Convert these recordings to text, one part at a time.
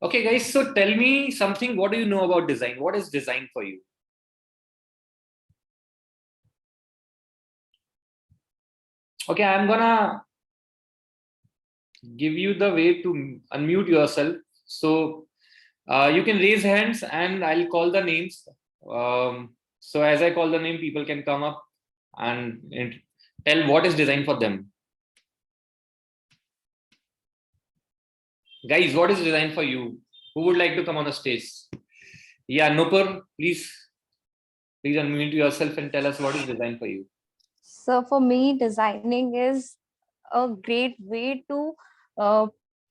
Okay, guys, so tell me something. What do you know about design? What is design for you? Okay, I'm gonna give you the way to unmute yourself. So you can raise hands and I'll call the names. So as I call the name, people can come up and tell what is design for them. Guys, what is design for you? Who would like to come on the stage? Yeah, Nupur, please unmute yourself and tell us what is design for you. So for me, designing is a great way to uh,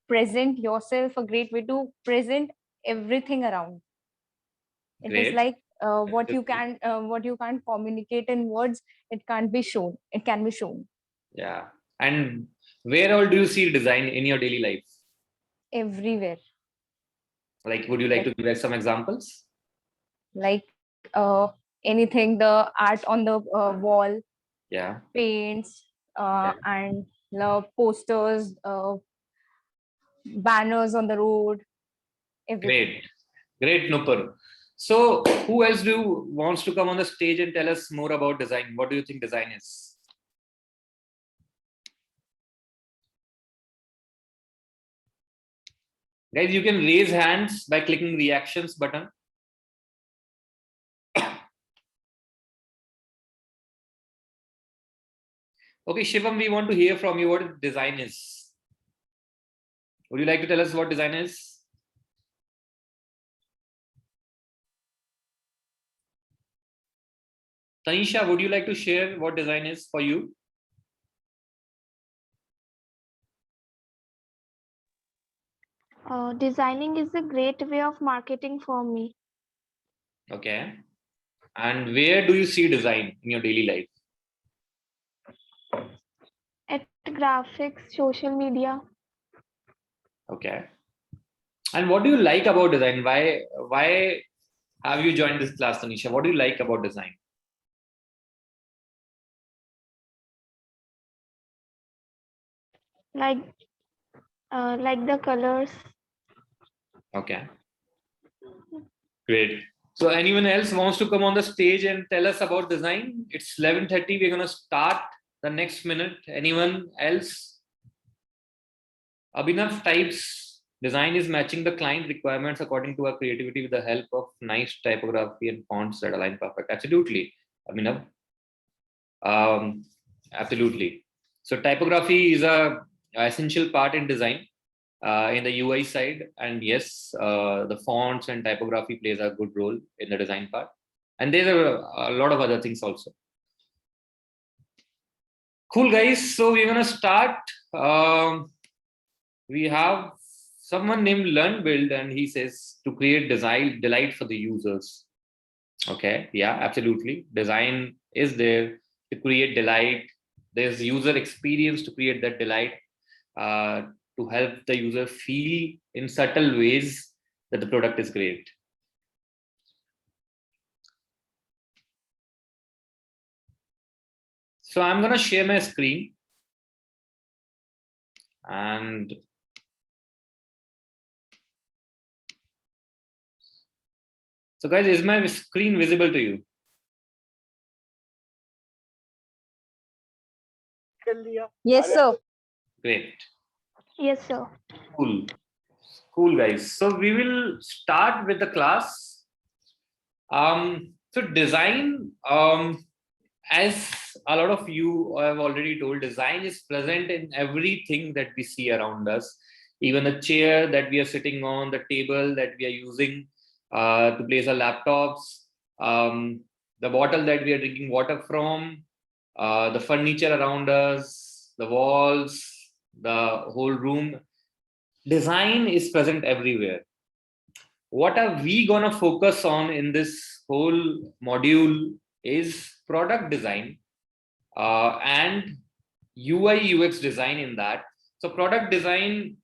present yourself, a great way to present everything around. It is Great. like what you can't communicate in words, it can't be shown. It can be shown Yeah. And where all do you see design in your daily life? everywhere. Like, would you like to give us some examples? Like anything, the art on the wall, Yeah. paints, Yeah. and posters, banners on the road, everything. Great. Great, Nupur. So, who else wants to come on the stage and tell us more about design? What do you think design is? Guys, you can raise hands by clicking reactions button. Okay, Shivam, we want to hear from you what design is. Would you like to tell us what design is? Tanisha, would you like to share what design is for you? Designing is a great way of marketing for me. Okay. And where do you see design in your daily life? At graphics, social media. Okay. And what do you like about design? Why have you joined this class, Tanisha? What do you like about design? like like the colors. Okay. Great. So anyone else wants to come on the stage and tell us about design? It's 11:30. We're gonna start the next minute. Anyone else? Abhinav types design is matching the client requirements according to our creativity with the help of nice typography and fonts that align perfect. Absolutely, Abhinav. Um, absolutely. So typography is a essential part in design in the UI side, and yes, the fonts and typography plays a good role in the design part. And there's a lot of other things also. Cool, guys. So we're gonna start. We have someone named LearnBuild, and he says to create design delight for the users. Okay, yeah, absolutely. Design is there to create delight. There's user experience to create that delight, uh, to help the user feel in subtle ways that the product is great. So I'm going to share my screen. And so, guys, is my screen visible to you? Yes, sir. Great. Yes, sir. Cool. Cool, guys. So we will start with the class. So design, as a lot of you have already told, design is present in everything that we see around us. Even the chair that we are sitting on, the table that we are using to place our laptops, the bottle that we are drinking water from, the furniture around us, the walls, the whole room. Design is present everywhere. What are we gonna focus on in this whole module is product design and UI UX design in that. So product design,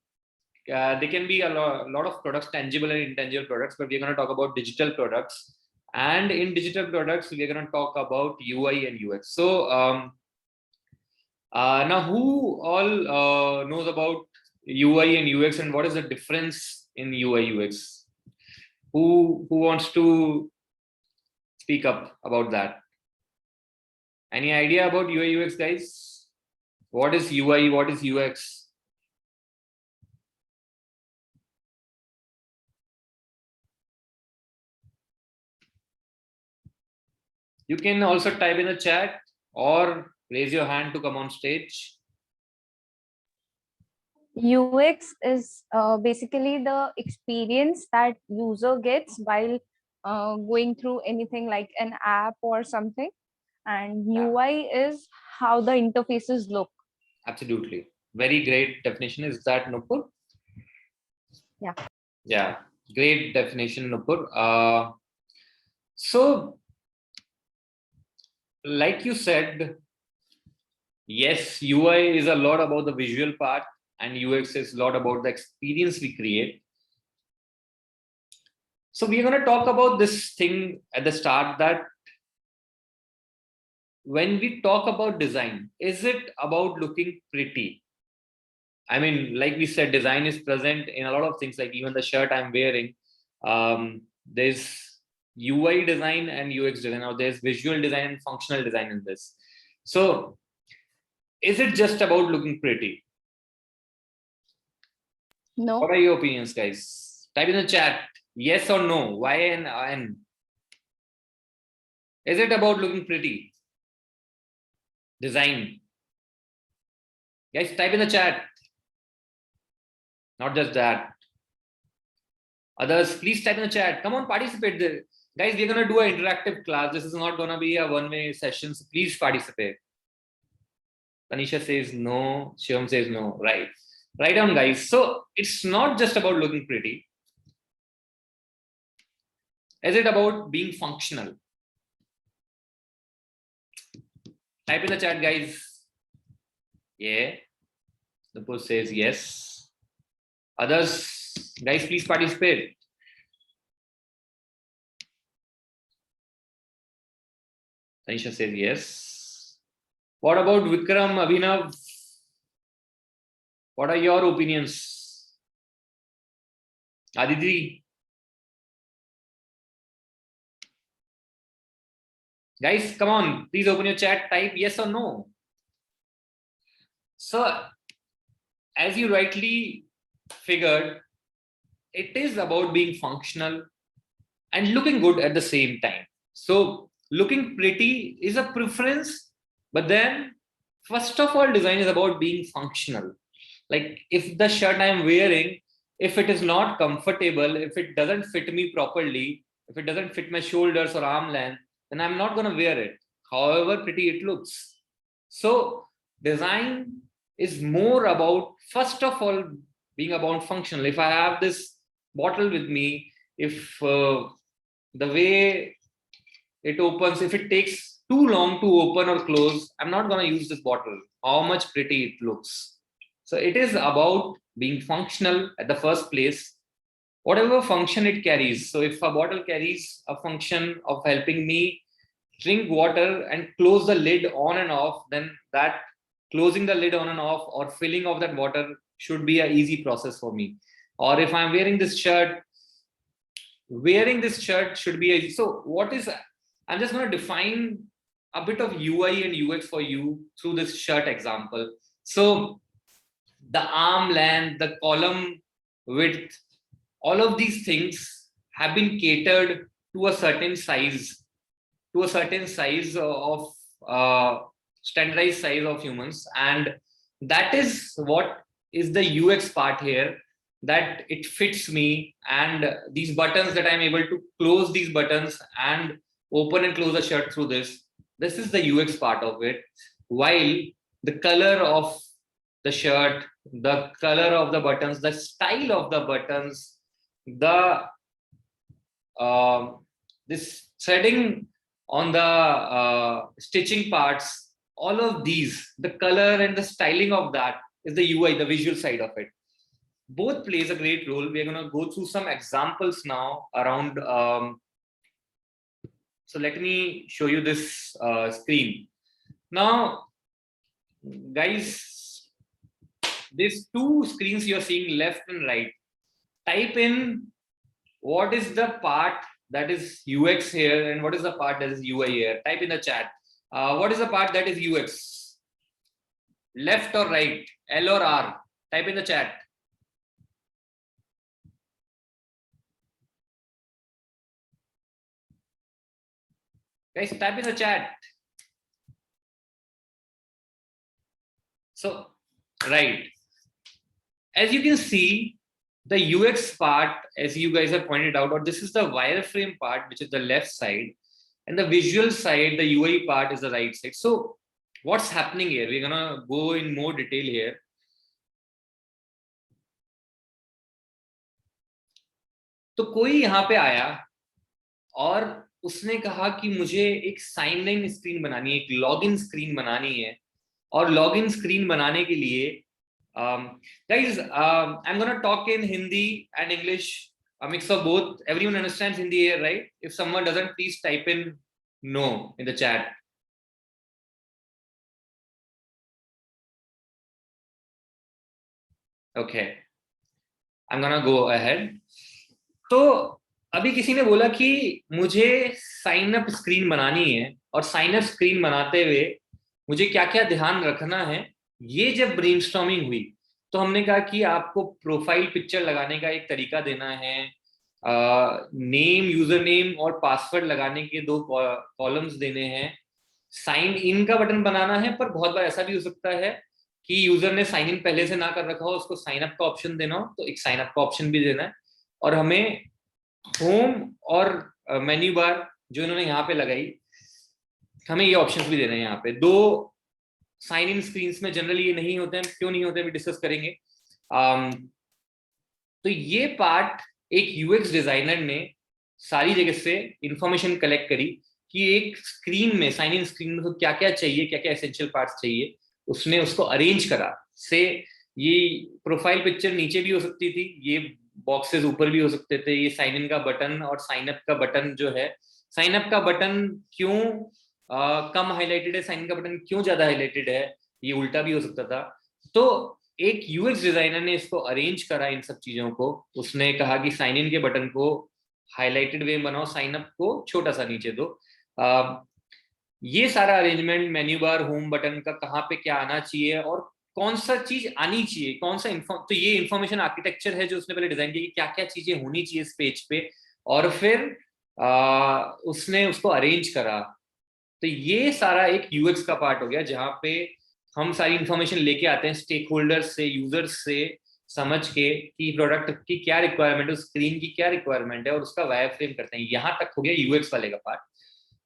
there can be a lot of products, tangible and intangible products, but we're going to talk about digital products. And in digital products, we're going to talk about UI and UX. So now who all knows about UI and UX and what is the difference in UI UX? Who wants to speak up about that? Any idea about UI UX, guys? What is UI? What is UX? You can also type in the chat or raise your hand to come on stage. UX is basically the experience that user gets while going through anything like an app or something, and Yeah. UI is how the interfaces look. Absolutely. Very great definition. Is that Nupur? Yeah. Yeah. Great definition, Nupur. So, like you said, yes, UI is a lot about the visual part, and UX is a lot about the experience we create. So we're going to talk about this thing at the start, that when we talk about design, is it about looking pretty? I mean, like we said, design is present in a lot of things, like even the shirt I'm wearing. There's UI design and UX design, or there's visual design and functional design in this. So is it just about looking pretty? No. What are your opinions, guys? Type in the chat, yes or no, why and N. Is it about looking pretty? Design. Guys, type in the chat. Not just that. Others, please type in the chat. Come on, participate there. Guys, we're going to do an interactive class. This is not going to be a one-way session. So please participate. Tanisha says no. Shivam says no. Right. Write down, guys. So it's not just about looking pretty. Is it about being functional? Type in the chat, guys. Yeah. The post says yes. Others, guys, please participate. Tanisha says yes. What about Vikram, Abhinav? What are your opinions? Aditi? Guys, come on, please open your chat, type yes or no. So, as you rightly figured, it is about being functional and looking good at the same time. So, looking pretty is a preference, but then, first of all, design is about being functional. Like, if the shirt I'm wearing, if it is not comfortable, if it doesn't fit me properly, if it doesn't fit my shoulders or arm length, then I'm not going to wear it, however pretty it looks. So, design is more about, first of all, being about functional. If I have this bottle with me, if the way it opens, if it takes too long to open or close, I'm not going to use this bottle, how much pretty it looks. So it is about being functional at the first place, whatever function it carries. So if a bottle carries a function of helping me drink water and close the lid on and off, then that closing the lid on and off or filling of that water should be an easy process for me. Or if I'm wearing this shirt should be easy. So what is, I'm just going to define a bit of UI and UX for you through this shirt example. So the arm length, the column width, all of these things have been catered to a certain size, of standardized size of humans. And that is what is the UX part here, that it fits me. And these buttons, that I'm able to close these buttons and open and close the shirt through this is the UX part of it. While the color of the shirt, the color of the buttons, the style of the buttons, the this threading on the stitching parts, all of these, the color and the styling of that is the UI, the visual side of it. Both plays a great role. We're going to go through some examples now around. So let me show you this screen. Now, guys, these two screens you're seeing left and right. type in what is the part that is UX here and what is the part that is UI here. Type in the chat. What is the part that is UX? Left or right? L or R? Type in the chat. Guys, type in the chat. So, right. As you can see, the UX part, as you guys have pointed out, or this is the wireframe part, which is the left side, and the visual side, the UI part is the right side. So what's happening here? We're gonna go in more detail here. तो कोई यहाँ पे आया और उसने कहा कि मुझे एक साइन इन स्क्रीन बनानी है, एक लॉगिन स्क्रीन बनानी है, और लॉगिन स्क्रीन बनाने के लिए guys, I'm gonna talk in Hindi and English, a mix of both. Everyone understands Hindi here, right? If someone doesn't, please type in no in the chat. Okay, I'm gonna go ahead. तो अभी किसी ने बोला कि मुझे sign up screen बनानी है, और साइन अप स्क्रीन बनाते हुए मुझे क्या क्या ध्यान रखना है। ये जब ब्रेनस्टॉर्मिंग हुई तो हमने कहा कि आपको प्रोफाइल पिक्चर लगाने का एक तरीका देना है, नेम, यूजर नेम और पासवर्ड लगाने के 2 कॉलम्स देने हैं, साइन इन का बटन बनाना है, पर बहुत बार ऐसा भी हो सकता है कि यूजर ने साइन इन पहले से ना कर रखा हो, उसको साइन अप का ऑप्शन देना हो, तो एक साइन अप का ऑप्शन भी देना है। और हमें होम और मेन्यू बार जो इन्होंने यहाँ पे लगाई, हमें ये ऑप्शंस भी देना है। यहाँ पे 2 साइन इन स्क्रीन में जनरली ये नहीं होते हैं, क्यों नहीं होते भी डिस्कस करेंगे। तो ये पार्ट एक यूएक्स डिजाइनर ने सारी जगह से इंफॉर्मेशन कलेक्ट करी कि एक स्क्रीन में, साइन इन स्क्रीन में क्या क्या चाहिए, क्या क्या एसेंशियल पार्ट्स चाहिए, उसने उसको अरेंज करा। से ये प्रोफाइल पिक्चर नीचे भी हो सकती थी, ये बॉक्सेस ऊपर भी हो सकते थे, ये साइन इन का बटन और साइन अप का बटन जो है, साइन अप का बटन क्यों कम हाईलाइटेड है, साइन इन का बटन क्यों ज्यादा हाईलाइटेड है, ये उल्टा भी हो सकता था। तो एक यूएक्स डिजाइनर ने इसको अरेंज करा इन सब चीजों को। उसने कहा कि साइन इन के बटन को हाईलाइटेड वे बनाओ, साइन अप को छोटा सा नीचे दो। ये सारा arrangement, menu bar, home button का कहाँ पे क्या आना चाहिए और कौन सा चीज आनी चाहिए, कौन सा तो ये इंफॉर्मेशन आर्किटेक्चर है जो उसने पहले डिजाइन किया कि क्या क्या चीजें होनी चाहिए इस पेज पे, और फिर उसने उसको अरेंज करा। तो ये सारा एक यूएक्स का पार्ट हो गया, जहाँ पे हम सारी इंफॉर्मेशन लेके आते हैं स्टेक होल्डर्स से, यूजर्स से, समझ के कि प्रोडक्ट की क्या रिक्वायरमेंट है, स्क्रीन की क्या रिक्वायरमेंट है, और उसका वायर फ्रेम करते हैं। यहाँ तक हो गया यूएक्स वाले का पार्ट।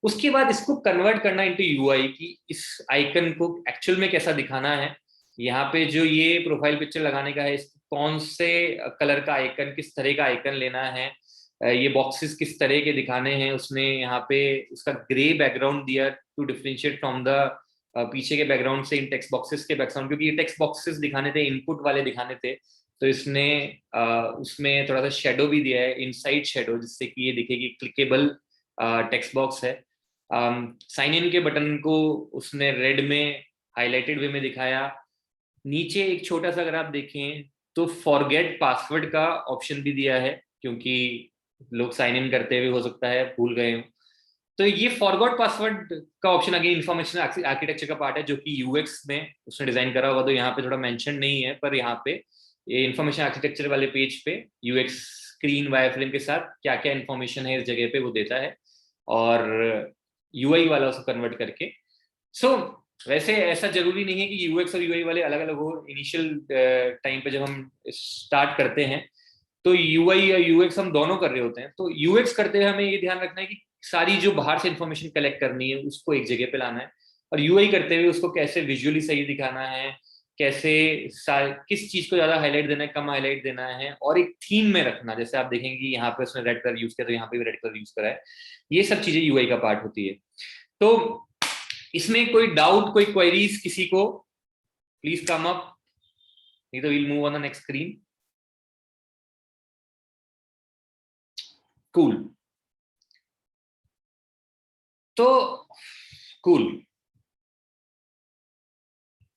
उसके बाद इसको कन्वर्ट करना इनटू यूआई, कि इस आइकन को एक्चुअल में कैसा दिखाना है। यहाँ पे जो ये प्रोफाइल पिक्चर लगाने का है, कौन से कलर का आइकन, किस तरह का आइकन लेना है, ये बॉक्सेस किस तरह के दिखाने हैं। उसने यहाँ पे उसका ग्रे बैकग्राउंड दिया टू डिफरेंशिएट फ्रॉम द पीछे के बैकग्राउंड से इन टेक्स्ट बॉक्सेस के बैकग्राउंड, क्योंकि ये टेक्स्ट बॉक्सेस दिखाने थे, इनपुट वाले दिखाने थे, तो इसने उसमें थोड़ा सा शेडो भी दिया है, इनसाइड शेडो, जिससे कि ये दिखे कि क्लिकेबल टेक्स्ट बॉक्स है। साइन इन के बटन को उसने रेड में हाईलाइटेड वे में दिखाया। नीचे एक छोटा सा अगर आप देखें तो फॉरगेट पासवर्ड का ऑप्शन भी दिया है, क्योंकि लोग साइन इन करते हुए हो सकता है भूल गए हो। तो ये फॉरगॉट पासवर्ड का ऑप्शन अगेन इंफॉर्मेशन आर्किटेक्चर का पार्ट है, जो कि यूएक्स में उसने डिजाइन करा होगा, तो यहाँ पे थोड़ा मेंशन नहीं है, पर यहाँ पे ये इंफॉर्मेशन आर्किटेक्चर वाले पेज पे यूएक्स स्क्रीन वायरफ्रेम के साथ क्या क्या इंफॉर्मेशन है इस जगह पे वो देता है, और यूआई वाला उसको कन्वर्ट करके। सो वैसे ऐसा जरूरी नहीं है कि यूएक्स और यूआई वाले अलग अलग हो। इनिशियल टाइम पे जब हम स्टार्ट करते हैं तो यूआई या यूएक्स हम दोनों कर रहे होते हैं। तो यूएक्स करते हुए हमें ये ध्यान रखना है कि सारी जो बाहर से इंफॉर्मेशन कलेक्ट करनी है उसको एक जगह पे लाना है, और यूआई करते हुए उसको कैसे विजुअली सही दिखाना है, कैसे किस चीज को ज्यादा हाईलाइट देना है, कम हाईलाइट देना है, और एक थीम में रखना। जैसे आप देखेंगे कि यहाँ पे उसने रेड कलर यूज किया तो यहाँ पे भी रेड कलर यूज करा है। ये सब चीजें यूआई का पार्ट होती है। तो इसमें कोई डाउट, कोई क्वेरीज किसी को, प्लीज कम अप, नहीं तो we'll move on the next screen. Cool. तो कूल।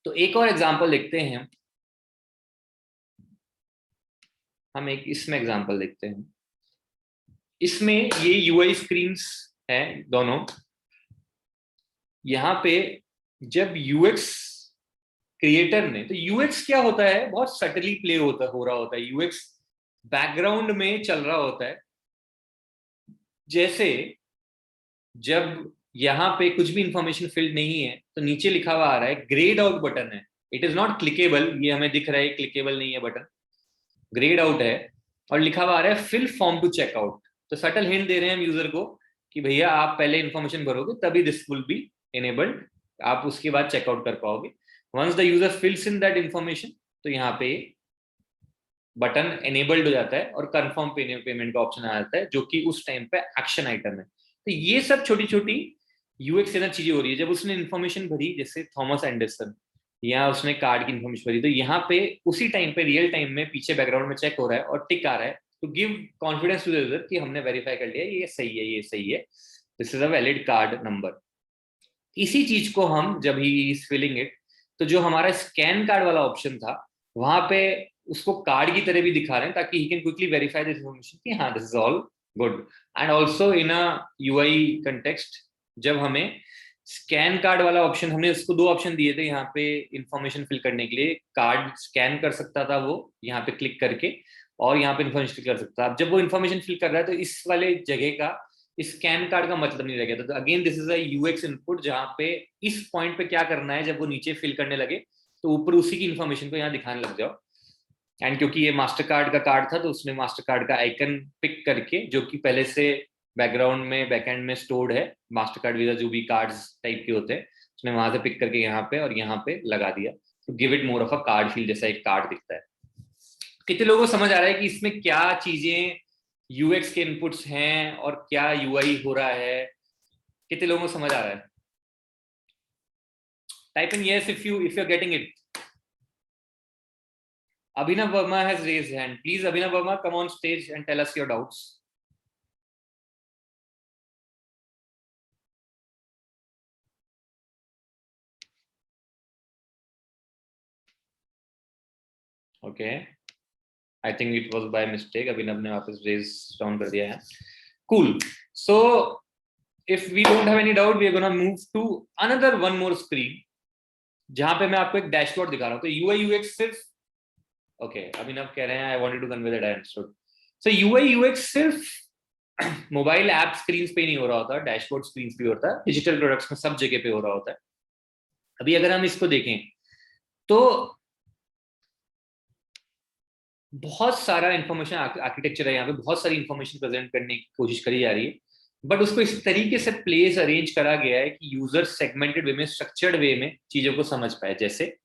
तो एक और एग्जांपल देखते हैं। हम एक इसमें एग्जांपल देखते हैं। इसमें ये यूआई स्क्रीन्स हैं दोनों। यहाँ पे जब यूएक्स क्रिएटर ने, तो यूएक्स क्या होता है, बहुत सटली प्ले हो रहा होता है, यूएक्स बैकग्राउंड में चल रहा होता है। जैसे जब यहाँ पे कुछ भी इंफॉर्मेशन फिल्ड नहीं है तो नीचे लिखा हुआ आ रहा है ग्रेड आउट बटन है, इट इज नॉट क्लिकेबल, ये हमें दिख रहा है क्लिकेबल नहीं है बटन, ग्रेड आउट है, और लिखा हुआ आ रहा है फिल फॉर्म टू चेकआउट। तो सटल हिंट दे रहे हैं हम यूजर को कि भैया आप पहले इंफॉर्मेशन भरोगे तभी दिस विल बी एनेबल्ड, आप उसके बाद चेकआउट कर पाओगे। Once the user fills in that information तो यहाँ पे बटन एनेबल्ड हो जाता है और कंफर्म पेमेंट का ऑप्शन आ जाता है, जो कि उस टाइम पे एक्शन आइटम है। तो ये सब छोटी छोटी यूएक्स के अंदर चीजें हो रही है। जब उसने इन्फॉर्मेशन भरी, जैसे थॉमस एंडरसन, या उसने कार्ड की इन्फॉर्मेशन भरी, तो यहाँ पे उसी टाइम पे रियल टाइम में पीछे बैकग्राउंड में चेक हो रहा है और टिक आ रहा है to give confidence to the user कि हमने वेरीफाई कर लिया, ये सही है, ये सही है, this is a valid card number. इसी चीज को हम जब ही इज फिलिंग इट, तो जो हमारा स्कैन कार्ड वाला ऑप्शन था वहां पे उसको कार्ड की तरह भी दिखा रहे हैं, ताकि he can quickly verify this information कि हाँ this is all good. And also in a UI context, जब हमें स्कैन कार्ड वाला ऑप्शन, हमने उसको दो ऑप्शन दिए थे यहाँ पे इंफॉर्मेशन फिल करने के लिए, कार्ड स्कैन कर सकता था वो यहाँ पे क्लिक करके, और यहाँ पे इन्फॉर्मेशन फिल कर सकता था। अब जब वो इन्फॉर्मेशन फिल कर रहा है तो इस वाले जगह का स्कैन कार्ड का मतलब नहीं रह गया। तो again this is a UX input, जहाँ पे इस पॉइंट पे क्या करना है, जब वो नीचे फिल करने लगे तो ऊपर उसी की इन्फॉर्मेशन को यहाँ दिखाने लग जाओ। एंड क्योंकि ये मास्टर कार्ड का कार्ड था तो उसने मास्टर कार्ड का आइकन पिक करके, जो कि पहले से बैकग्राउंड में बैकएंड में स्टोर्ड है, मास्टर कार्ड वीजा जो भी कार्ड्स टाइप के होते हैं, उसने वहां से पिक करके यहाँ पे और यहाँ पे लगा दिया, तो give it more of a card feel, जैसा एक कार्ड दिखता है। कितने लोगों को समझ आ रहा है कि इसमें क्या चीजें यूएक्स के इनपुट्स हैं और क्या यूआई हो रहा है? कितने लोगों को समझ आ रहा है? Type in yes if you are getting it. Abhinav Verma has raised hand. Please, Abhinav Verma, come on stage and tell us your doubts. Okay. I think it was by mistake. Abhinav ने वापस raise down कर दिया है. Cool. So, if we don't have any doubt, we are gonna move to another one more screen, जहां पे मैं आपको एक डैशबोर्ड दिखा रहा हूँ। तो UI UX सिर्फ, ओके, अभिनव कह रहे हैं I wanted to convey that I understood. So UI UX सिर्फ मोबाइल ऐप स्क्रीन पे ही नहीं हो रहा होता, डैशबोर्ड स्क्रीन पे होता है, डिजिटल प्रोडक्ट्स में सब जगह पे हो रहा होता है। अभी अगर हम इसको देखें तो बहुत सारा इंफॉर्मेशन आर्किटेक्चर है, यहाँ पे बहुत सारी इंफॉर्मेशन प्रेजेंट करने की कोशिश करी जा रही है, बट उसको इस तरीके से प्लेस अरेंज करा गया है कि यूजर सेगमेंटेड वे में, स्ट्रक्चर्ड वे में चीजों को समझ पाए। जैसे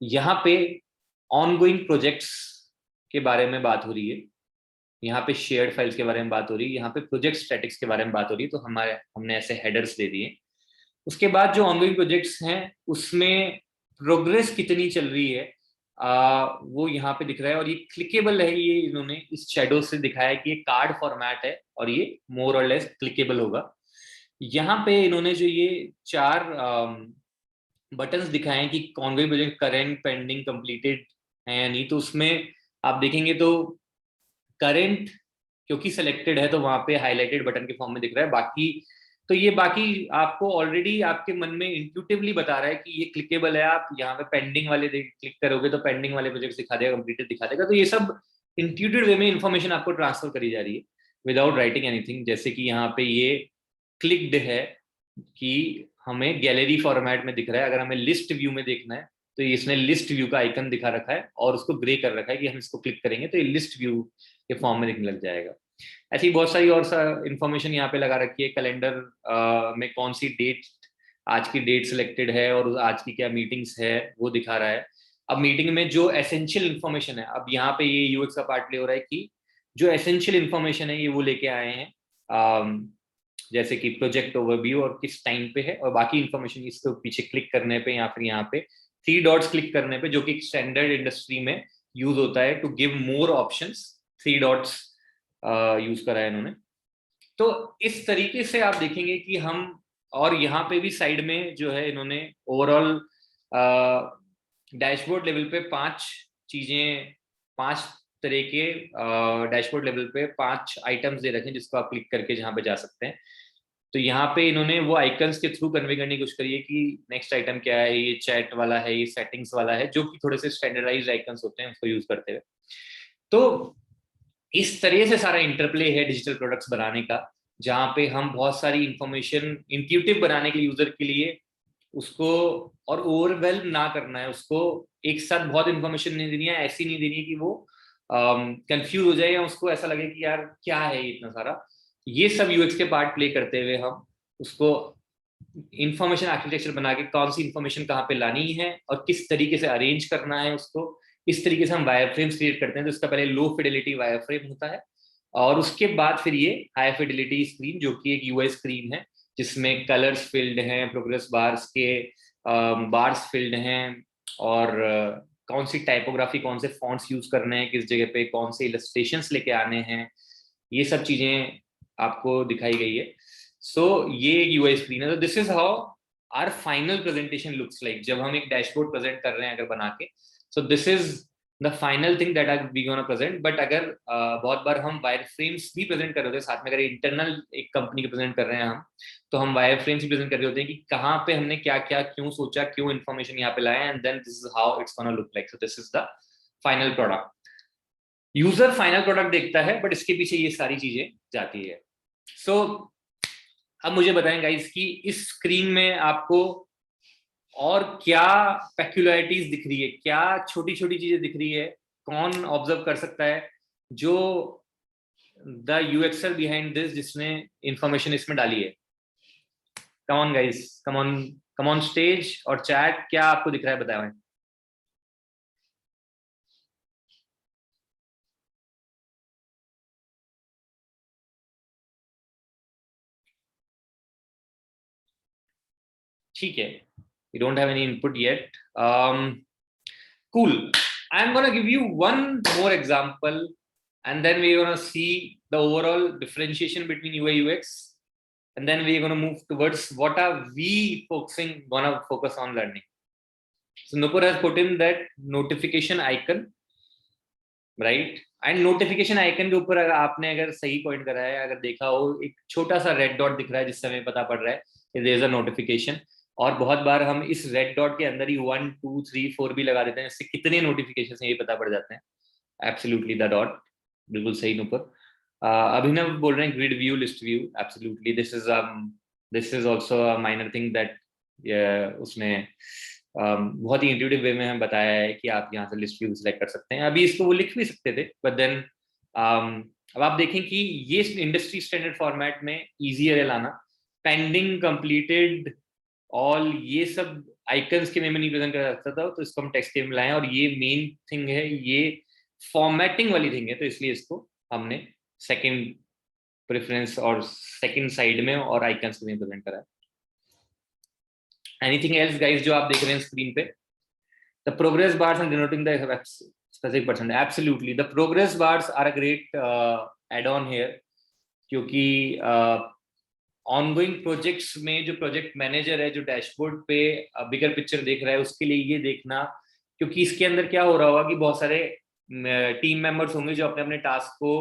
यहाँ पे ऑनगोइंग प्रोजेक्ट्स के बारे में बात हो रही है, यहाँ पे शेयर्ड फाइल्स के बारे में बात हो रही है, यहाँ पे प्रोजेक्ट स्टैटिक्स के बारे में बात हो रही है, तो हमने ऐसे हेडर्स दे दिए। उसके बाद जो ऑनगोइंग प्रोजेक्ट्स हैं उसमें प्रोग्रेस कितनी चल रही है वो यहाँ पे दिख रहा है, और ये क्लिकेबल है, ये इन्होंने इस शेडो से दिखाया है कि ये कार्ड फॉर्मेट है और ये मोर और लेस क्लिकेबल होगा। यहाँ पे इन्होंने जो ये 4 बटन्स दिखाए हैं कि ongoing project current, pending, completed है या नहीं, तो उसमें आप देखेंगे तो करेंट क्योंकि सिलेक्टेड है तो वहां पे हाईलाइटेड बटन के फॉर्म में दिख रहा है। बाकी तो ये बाकी आपको ऑलरेडी आपके मन में इंट्यूटिवली बता रहा है कि ये क्लिकेबल है। आप यहाँ पे पेंडिंग वाले क्लिक करोगे तो पेंडिंग वाले प्रोजेक्ट दिखा देगा, कंप्लीटेड दिखा देगा। तो ये सब इंट्यूटिव वे में इंफॉर्मेशन आपको ट्रांसफर करी जा रही है विदाउट राइटिंग एनीथिंग। जैसे कि यहाँ पे ये क्लिक्ड है कि हमें गैलरी फॉर्मेट में दिख रहा है, अगर हमें लिस्ट व्यू में देखना है तो इसने लिस्ट व्यू का आइकन दिखा रखा है और उसको ग्रे कर रखा है कि हम इसको क्लिक करेंगे तो ये लिस्ट व्यू के फॉर्म में दिखने लग जाएगा। ऐसी बहुत सारी और इंफॉर्मेशन यहाँ पे लगा रखी है। कैलेंडर में कौन सी डेट, आज की डेट सिलेक्टेड है और आज की क्या मीटिंग्स है वो दिखा रहा है। अब मीटिंग में जो एसेंशियल इन्फॉर्मेशन है, अब यहाँ पे ये यूएक्स का पार्ट प्ले हो रहा है कि जो एसेंशियल इन्फॉर्मेशन है ये वो लेके आए हैं, जैसे कि प्रोजेक्ट ओवरव्यू और किस टाइम पे है, और बाकी इन्फॉर्मेशन इसको पीछे क्लिक करने पे या फिर यहाँ पे 3 डॉट्स क्लिक करने पे, जो कि स्टैंडर्ड इंडस्ट्री में यूज होता है to give more options, 3 dots use करा है इन्होंने। तो इस तरीके से आप देखेंगे कि हम, और यहाँ पे भी साइड में जो है इन्होंने ओवरऑल डैशबोर्ड लेवल पे 5 चीजें, 5 तरह के डैशबोर्ड लेवल पे 5 आइटम्स दे रखे हैं जिसको आप क्लिक करके जहाँ पे जा सकते हैं। तो यहाँ पे इन्होंने वो आइकन्स के थ्रू कन्वे करने की कोशिश करी है कि नेक्स्ट आइटम क्या है, ये चैट वाला है, ये सेटिंग्स वाला है, जो कि थोड़े से स्टैंडर्डाइज्ड आइकन्स होते हैं उसको यूज करते हुए। तो इस तरह से सारा इंटरप्ले है डिजिटल प्रोडक्ट्स बनाने का, जहाँ पे हम बहुत सारी इंफॉर्मेशन इंट्यूटिव बनाने के यूजर के लिए उसको, और ओवरवेल्म ना करना है उसको, एक साथ बहुत इंफॉर्मेशन नहीं देनी है, ऐसी नहीं देनी है कि वो कंफ्यूज हो जाए या उसको ऐसा लगे कि यार क्या है ये इतना सारा। ये सब यूएक्स के पार्ट प्ले करते हुए हम उसको इंफॉर्मेशन आर्किटेक्चर बना के कौन सी इंफॉर्मेशन कहाँ पे लानी है और किस तरीके से अरेंज करना है उसको, इस तरीके से हम वायर फ्रेम्स क्रिएट करते हैं। तो इसका पहले लो फिडेलिटी वायर फ्रेम होता है और उसके बाद फिर ये हाई फिडेलिटी स्क्रीन, जो कि एक यूआई स्क्रीन है जिसमें कलर्स फिल्ड हैं, प्रोग्रेस बार्स के बार्स फिल्ड हैं, और कौन सी टाइपोग्राफी, कौन से फॉन्ट्स यूज करने हैं, किस जगह पे कौन से इलस्ट्रेशंस लेके आने हैं, ये सब चीजें आपको दिखाई गई है। सो ये यूआई स्क्रीन है। तो this is how our final presentation looks like, जब हम एक डैशबोर्ड प्रेजेंट कर रहे हैं अगर बना के। So this is the final thing that I we gonna present. But अगर बहुत बार हम वायर फ्रेम्स भी प्रेजेंट कर रहे होते हैं साथ में, अगर इंटरनल एक कंपनी के प्रेजेंट कर रहे हैं हम, तो हम वायर फ्रेम्स भी प्रेजेंट कर रहे होते हैं कि कहाँ पे हमने क्या क्या क्यों सोचा, क्यों इन्फॉर्मेशन यहाँ पे लाया, and then this is how it's gonna look like. So this is the final product. User final product देखता है बट इसके पीछे ये सारी चीजें जाती है। सो अब मुझे बताएं गाइस कि इस स्क्रीन में आपको और क्या पेक्युलरिटीज दिख रही है, क्या छोटी छोटी चीजें दिख रही है, कौन ऑब्जर्व कर सकता है, जो द यूएक्सर बिहाइंड दिस जिसने इंफॉर्मेशन इसमें डाली है। Come on guys, come on stage और चैट, क्या आपको दिख रहा है बताएं। ठीक है, you don't have any input yet. Cool. I'm gonna give you one more example, and then we're gonna see the overall differentiation between UI UX, and then we're gonna move towards what are we gonna focus on learning. So Nupur has put in that notification icon, right? And notification icon के ऊपर अगर आपने अगर सही point करा है, अगर देखा हो, एक छोटा सा रेड डॉट दिख रहा है जिससे हमें पता पड़ रहा है कि देयर इज अ नोटिफिकेशन। और बहुत बार हम इस रेड डॉट के अंदर ही 1 2 3 4 भी लगा देते हैं, इससे कितने नोटिफिकेशन ये पता पड़ जाते हैं। एब्सोल्युटली द डॉट, बिल्कुल सही नुपुर। अभिनव बोल रहे हैं grid view, list view, absolutely this is also a minor thing that उसने बहुत ही इंट्यूटिव वे में हमें बताया है कि आप यहाँ से लिस्ट व्यू सिलेक्ट कर सकते हैं। अभी इसको वो लिख भी सकते थे बट देन अब आप देखें कि ये इंडस्ट्री स्टैंडर्ड फॉर्मेट में इजियर है लाना। पेंडिंग, कंप्लीटेड, ऑल, ये सब आइकन्स के में नहीं प्रेजेंट कर सकता था, तो इसको हम टेक्स्ट के में लाए और ये मेन थिंग है, ये फॉर्मेटिंग वाली थिंग है, तो इसलिए इसको हमने सेकंड प्रेफरेंस और सेकंड साइड में और आइकन्स में प्रेजेंट करा है। एनीथिंग एल्स गाइस जो आप देख रहे हैं स्क्रीन पे? The progress bars and denoting the specific percent, absolutely the progress bars are a great add-on here, क्योंकि ऑनगोइंग प्रोजेक्ट्स में जो प्रोजेक्ट मैनेजर है जो डैशबोर्ड पे बिगर पिक्चर देख रहा है उसके लिए ये देखना, क्योंकि इसके अंदर क्या हो रहा होगा कि बहुत सारे टीम मेंबर्स होंगे जो अपने अपने टास्क को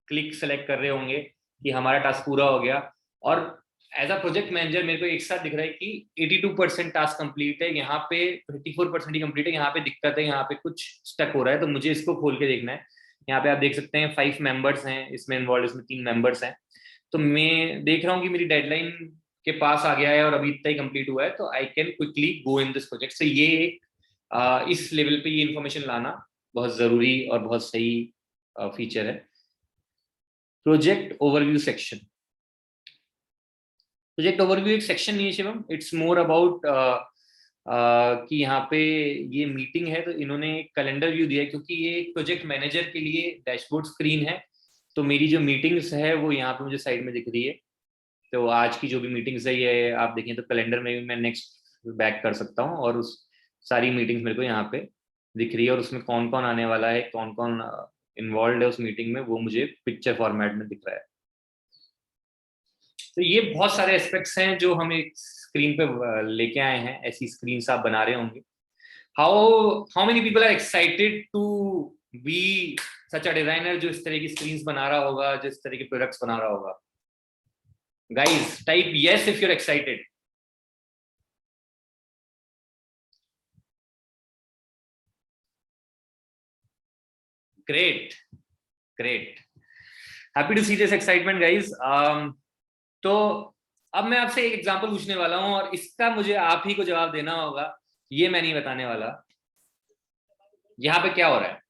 क्लिक सेलेक्ट कर रहे होंगे कि हमारा टास्क पूरा हो गया, और एज अ प्रोजेक्ट मैनेजर मेरे को एक साथ दिख रहा है कि 82% टास्क कंप्लीट है, यहाँ पे 34% ही कंप्लीट है, यहाँ पे दिक्कत है, यहाँ पे कुछ स्टक हो रहा है, तो मुझे इसको खोल के देखना है। यहाँ पे आप देख सकते हैं 5 मेंबर्स हैं इसमें इन्वॉल्व, इसमें 3 मेंबर्स हैं, तो मैं देख रहा हूँ कि मेरी डेडलाइन के पास आ गया है और अभी इतना ही कंप्लीट हुआ है, तो I can quickly go in this project. से ये इस लेवल पे ये इन्फॉर्मेशन लाना बहुत जरूरी और बहुत सही फीचर है। Project overview section, project overview एक सेक्शन नहीं है शिवम, इट्स मोर अबाउट कि यहाँ पे ये मीटिंग है तो इन्होंने एक कैलेंडर व्यू दिया है, क्योंकि ये एक प्रोजेक्ट मैनेजर के लिए डैशबोर्ड स्क्रीन है, तो मेरी जो मीटिंग्स है वो यहाँ पे मुझे साइड में दिख रही है। तो आज की जो भी मीटिंग्स है ये आप देखें तो कैलेंडर में भी मैं नेक्स्ट बैक कर सकता हूँ और उस सारी मीटिंग्स मेरे को यहाँ पे दिख रही है, और उसमें कौन कौन आने वाला है, कौन कौन इन्वॉल्व है उस मीटिंग में, वो मुझे पिक्चर फॉर्मेट में दिख रहा है। तो ये बहुत सारे एस्पेक्ट्स हैं जो हम एक स्क्रीन पे लेके आए हैं, ऐसी स्क्रीन आप बना रहे होंगे। How many people are excited to be such a designer जो इस तरह की स्क्रीन्स बना रहा होगा, जिस तरह के प्रोडक्ट्स बना रहा होगा? Guys type yes if you are excited. Great, great. Happy to see this excitement, guys. तो अब मैं आपसे एक एग्जांपल पूछने वाला हूं और इसका मुझे आप ही को जवाब देना होगा. ये मैं नहीं बताने वाला. यहाँ पे क्या हो रहा है?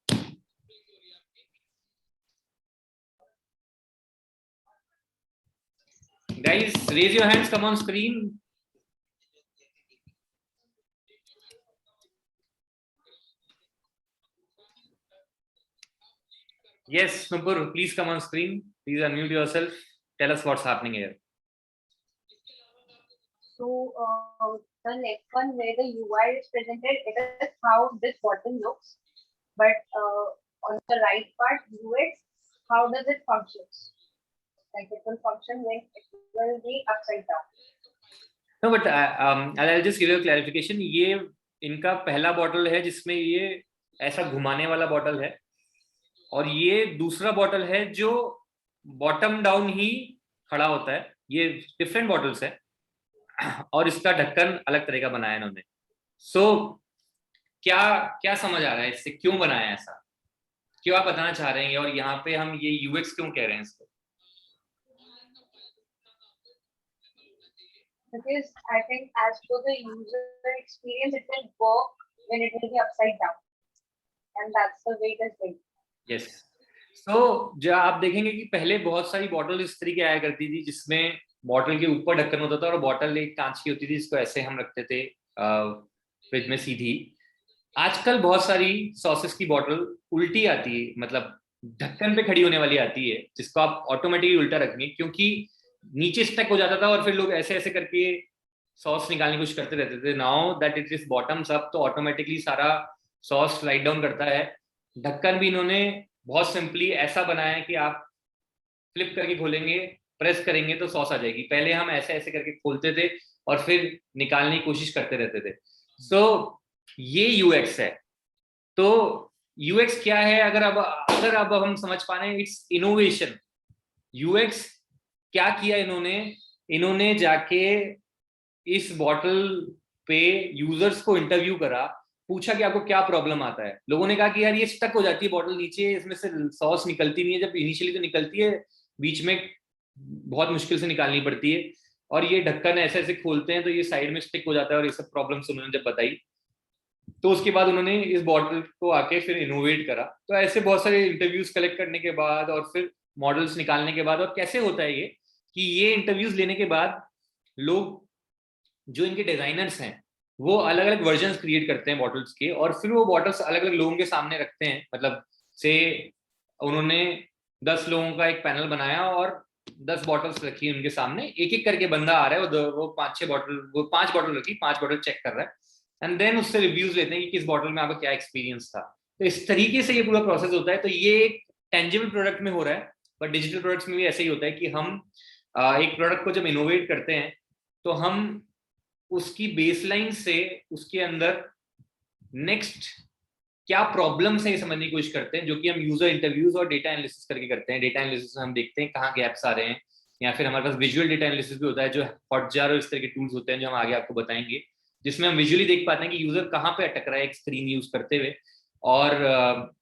Guys, raise your hands. Come on screen. Yes, Nupur, please come on screen. Please unmute yourself. Tell us what's happening here. So the next one where the UI is presented, it is how this button looks. But on the right part, UX, how does it function? Like it will function when it will be upside down. No, but I'll just give you a clarification. ये इनका पहला bottle है जिसमें ये ऐसा घुमाने वाला bottle है, और ये दूसरा बॉटल है जो बॉटम डाउन ही खड़ा होता है. ये डिफरेंट बॉटल्स है और इसका ढक्कन अलग तरह का बनाया इन्होंने. सो क्या क्या समझ आ रहा है इससे? क्यों बनाया ऐसा? क्यों आप बताना चाह रहे हैं? और यहाँ पे हम ये यूएक्स क्यों कह रहे हैं इसको? Because I think as per the user experience, it will work when it will be upside down, and that's the way it is built. Yes. So जो आप देखेंगे कि पहले बहुत सारी बॉटल इस तरीके आया करती थी जिसमें बॉटल के ऊपर ढक्कन होता था और बॉटल एक कांच की होती थी जिसको ऐसे हम रखते थे फ्रिज में सीधी. आजकल बहुत सारी सॉसेस की बॉटल उल्टी आती है, मतलब ढक्कन पे खड़ी होने वाली आती है जिसको आप ऑटोमेटिकली उल्टा रखेंगे, क्योंकि नीचे स्टक हो जाता था और फिर लोग ऐसे ऐसे करके सॉस निकालने की कोशिश करते रहते थे. Now that it is bottoms up, तो ऑटोमेटिकली सारा सॉस स्लाइड डाउन करता है. ढक्कन भी इन्होंने बहुत सिंपली ऐसा बनाया है कि आप फ्लिप करके खोलेंगे, प्रेस करेंगे तो सॉस आ जाएगी. पहले हम ऐसे ऐसे करके खोलते थे और फिर निकालने की कोशिश करते रहते थे. सो ये यूएक्स है. तो यूएक्स क्या है? अगर अब हम समझ पा रहे हैं, इट्स इनोवेशन. यूएक्स क्या किया इन्होंने जाके इस बॉटल पे यूजर्स को इंटरव्यू करा, पूछा कि आपको क्या प्रॉब्लम आता है. लोगों ने कहा कि यार ये स्टक हो जाती है बॉटल नीचे, इसमें से सॉस निकलती नहीं है. जब इनिशियली तो निकलती है, बीच में बहुत मुश्किल से निकालनी पड़ती है, और ये ढक्कन ऐसे ऐसे खोलते हैं तो ये साइड में स्टिक हो जाता है. और ये सब प्रॉब्लम्स उन्होंने जब बताई तो उसके बाद उन्होंने इस बॉटल को आके फिर इनोवेट करा. तो ऐसे बहुत सारे इंटरव्यूज कलेक्ट करने के बाद और फिर मॉडल्स निकालने के बाद, और कैसे होता है ये कि ये इंटरव्यूज लेने के बाद लोग जो इनके डिजाइनर्स हैं वो अलग अलग वर्जन्स क्रिएट करते हैं बॉटल्स के, और फिर वो बॉटल्स अलग अलग लोगों के सामने रखते हैं. मतलब से उन्होंने 10 लोगों का एक पैनल बनाया और 10 बॉटल्स रखी उनके सामने, एक एक करके बंदा आ रहा है, वो 5 बॉटल रखी, 5 बॉटल चेक कर रहा है, एंड देन उससे रिव्यूज लेते हैं कि किस बॉटल में आपका क्या एक्सपीरियंस था. तो इस तरीके से ये पूरा प्रोसेस होता है. तो ये एक टेंजिबल प्रोडक्ट में हो रहा है, बट डिजिटल प्रोडक्ट्स में भी ऐसे ही होता है कि हम एक प्रोडक्ट को जब इनोवेट करते हैं तो हम उसकी बेसलाइन से उसके अंदर नेक्स्ट क्या प्रॉब्लम्स है ये समझने की कोशिश करते हैं, जो कि हम यूजर इंटरव्यूज और डेटा एनालिसिस करके करते हैं. डेटा एनालिसिस में हम देखते हैं कहाँ गैप्स आ रहे हैं, या फिर हमारे पास विजुअल डेटा एनालिसिस भी होता है, जो हॉटजार और इस तरह के टूल्स होते हैं जो हम आगे आपको बताएंगे, जिसमें हम विजुअली देख पाते हैं कि यूजर कहाँ पे अटक रहा है एक स्क्रीन यूज करते हुए. और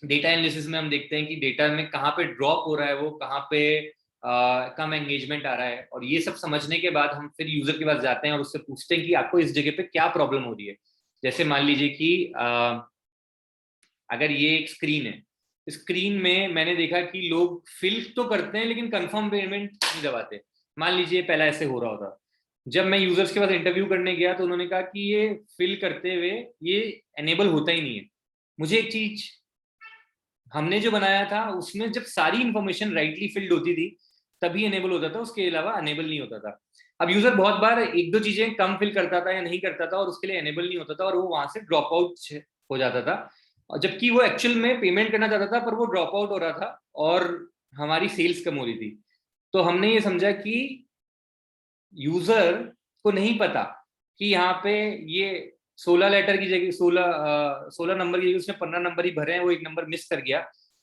डेटा एनालिसिस में हम देखते हैं कि डेटा में कहाँ पे ड्रॉप हो रहा है, वो कहाँ पे कम एंगेजमेंट आ रहा है. और ये सब समझने के बाद हम फिर यूजर के पास जाते हैं और उससे पूछते हैं कि आपको इस जगह पे क्या प्रॉब्लम हो रही है. जैसे मान लीजिए कि अगर ये एक स्क्रीन है, स्क्रीन में मैंने देखा कि लोग फिल तो करते हैं लेकिन कंफर्म पेमेंट नहीं दबाते. मान लीजिए पहला ऐसे हो रहा होता. जब मैं यूजर्स के पास इंटरव्यू करने गया तो उन्होंने कहा कि ये फिल करते हुए ये एनेबल होता ही नहीं है. मुझे एक चीज, हमने जो बनाया था उसमें जब सारी इंफॉर्मेशन राइटली फिल्ड होती थी तभी एनेबल होता था, उसके अलावा एनेबल नहीं होता था. अब यूजर बहुत बार एक दो चीजें कम फिल करता था या नहीं करता था और उसके लिए एनेबल नहीं होता था और वो वहां से ड्रॉप आउट हो जाता था, और जबकि वो एक्चुअल में पेमेंट करना चाहता था पर वो ड्रॉप आउट हो रहा था और हमारी सेल्स कम हो रही थी. तो हमने ये समझा कि यूजर को नहीं पता कि यहाँ पे ये 16 लेटर की जगह 16 नंबर की जगह उसने 15 नंबर ही भरे हैं, वो एक नंबर मिस कर गया.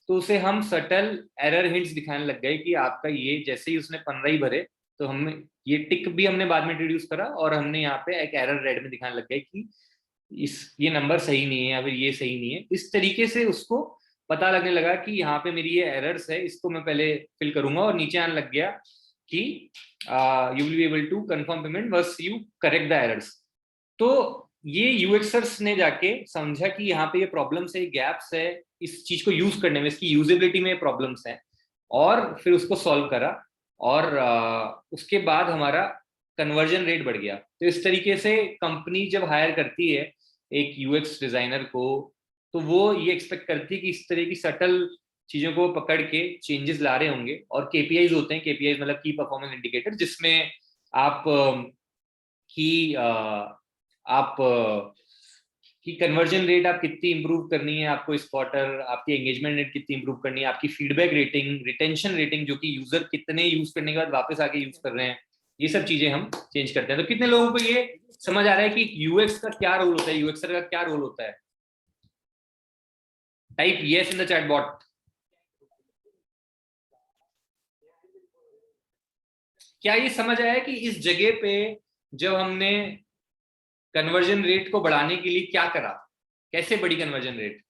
तो उसे हम सटल एरर हिंट्स दिखाने लग गए कि आपका ये जैसे ही उसने 15 ही भरे तो हमने ये टिक भी हमने बाद में इंट्रोड्यूस करा और हमने यहाँ पे एक एरर रेड में दिखाने लग गए कि ये नंबर सही नहीं है या फिर ये सही नहीं है। इस तरीके से उसको पता लगने लगा कि यहाँ पे मेरी ये एरर्स है, इसको मैं पहले फिल करूंगा, और नीचे आने लग गया कि you will be able to confirm payment once you correct the errors. तो ये यूएक्सर्स ने जाके समझा कि यहाँ पे ये प्रॉब्लम्स है, गैप्स है इस चीज को यूज करने में, इसकी यूजेबिलिटी में प्रॉब्लम्स है, और फिर उसको सॉल्व करा, और उसके बाद हमारा कन्वर्जन रेट बढ़ गया। तो इस तरीके से कंपनी जब हायर करती है एक यूएक्स डिजाइनर को, तो वो ये एक्सपेक्ट करती है कि इस तरह की सटल चीजों को पकड़ के चेंजेस ला रहे होंगे। और केपीआईज होते हैं, केपीआईज मतलब की परफॉर्मेंस इंडिकेटर, जिसमें आप की आप कि कन्वर्जन रेट आप कितनी इंप्रूव करनी है आपको इस क्वार्टर, आपकी एंगेजमेंट रेट कितनी इंप्रूव करनी है, आपकी फीडबैक रेटिंग, रिटेंशन रेटिंग, जो कि यूजर कितने यूज करने के बाद वापस आके यूज कर रहे हैं, ये सब चीजें हम चेंज करते हैं। तो कितने लोगों को ये समझ आ रहा है कि यूएक्स का क्या रोल होता है, यूएक्सर का क्या रोल होता है? Type yes in the chat bot. क्या ये समझ आया कि इस जगह पे जब हमने कन्वर्जन रेट को बढ़ाने के लिए क्या करा, कैसे बढ़ी कन्वर्जन रेट?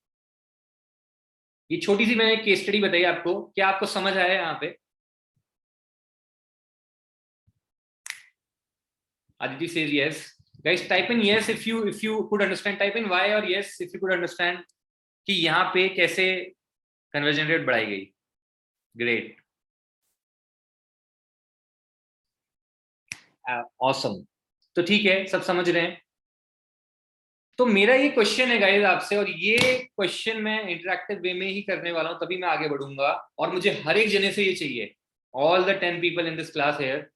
ये छोटी सी मैंने केस स्टडी बताई आपको, क्या आपको समझ आया यहाँ पे? Aditi says yes. Guys, type in yes if you could understand. Type in y or yes if you could understand कि यहाँ पे कैसे कन्वर्जन रेट बढ़ाई गई। Great, awesome. तो ठीक है, सब समझ रहे हैं। तो मेरा ये क्वेश्चन है गाइस आपसे, और ये क्वेश्चन मैं इंटरेक्टिव वे में ही करने वाला हूं, तभी मैं आगे बढ़ूंगा, और मुझे हर एक जने से ये चाहिए, all the 10 people in this class here,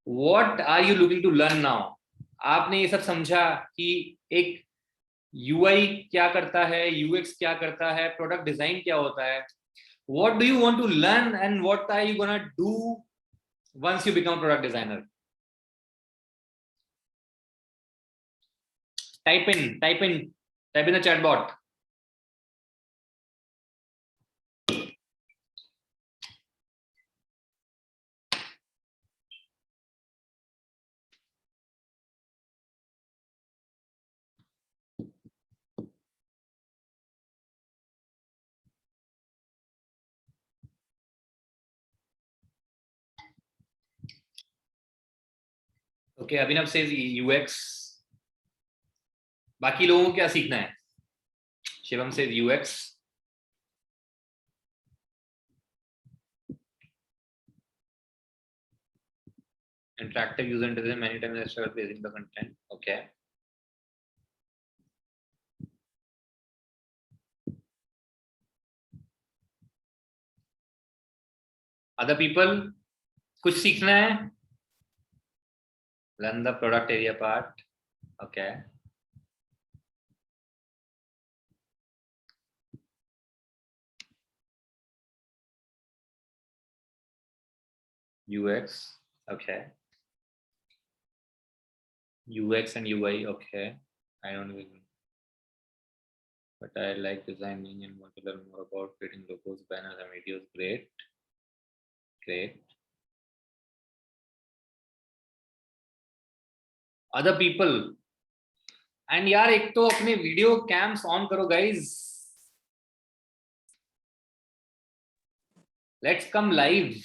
what are you looking to learn now? आपने ये सब समझा कि एक यूआई क्या करता है, यूएक्स क्या करता है, प्रोडक्ट डिजाइन क्या होता है, what do you want to learn and what are you gonna do once you become product designer? type in the chat bot. Okay, Abhinav says UX. बाकी लोगों को क्या सीखना है? Shivam says UX. Interactive user interface, many times I struggle placing the content. Okay. Other people, कुछ सीखना है? Learn the product area part. Okay. UX. Okay. UX and UI. Okay. I don't even. But I like designing and want to learn more about creating logos, banners, and videos. Great. Great. Other people. And यार एक तो अपने video camps on करो guys, let's come live.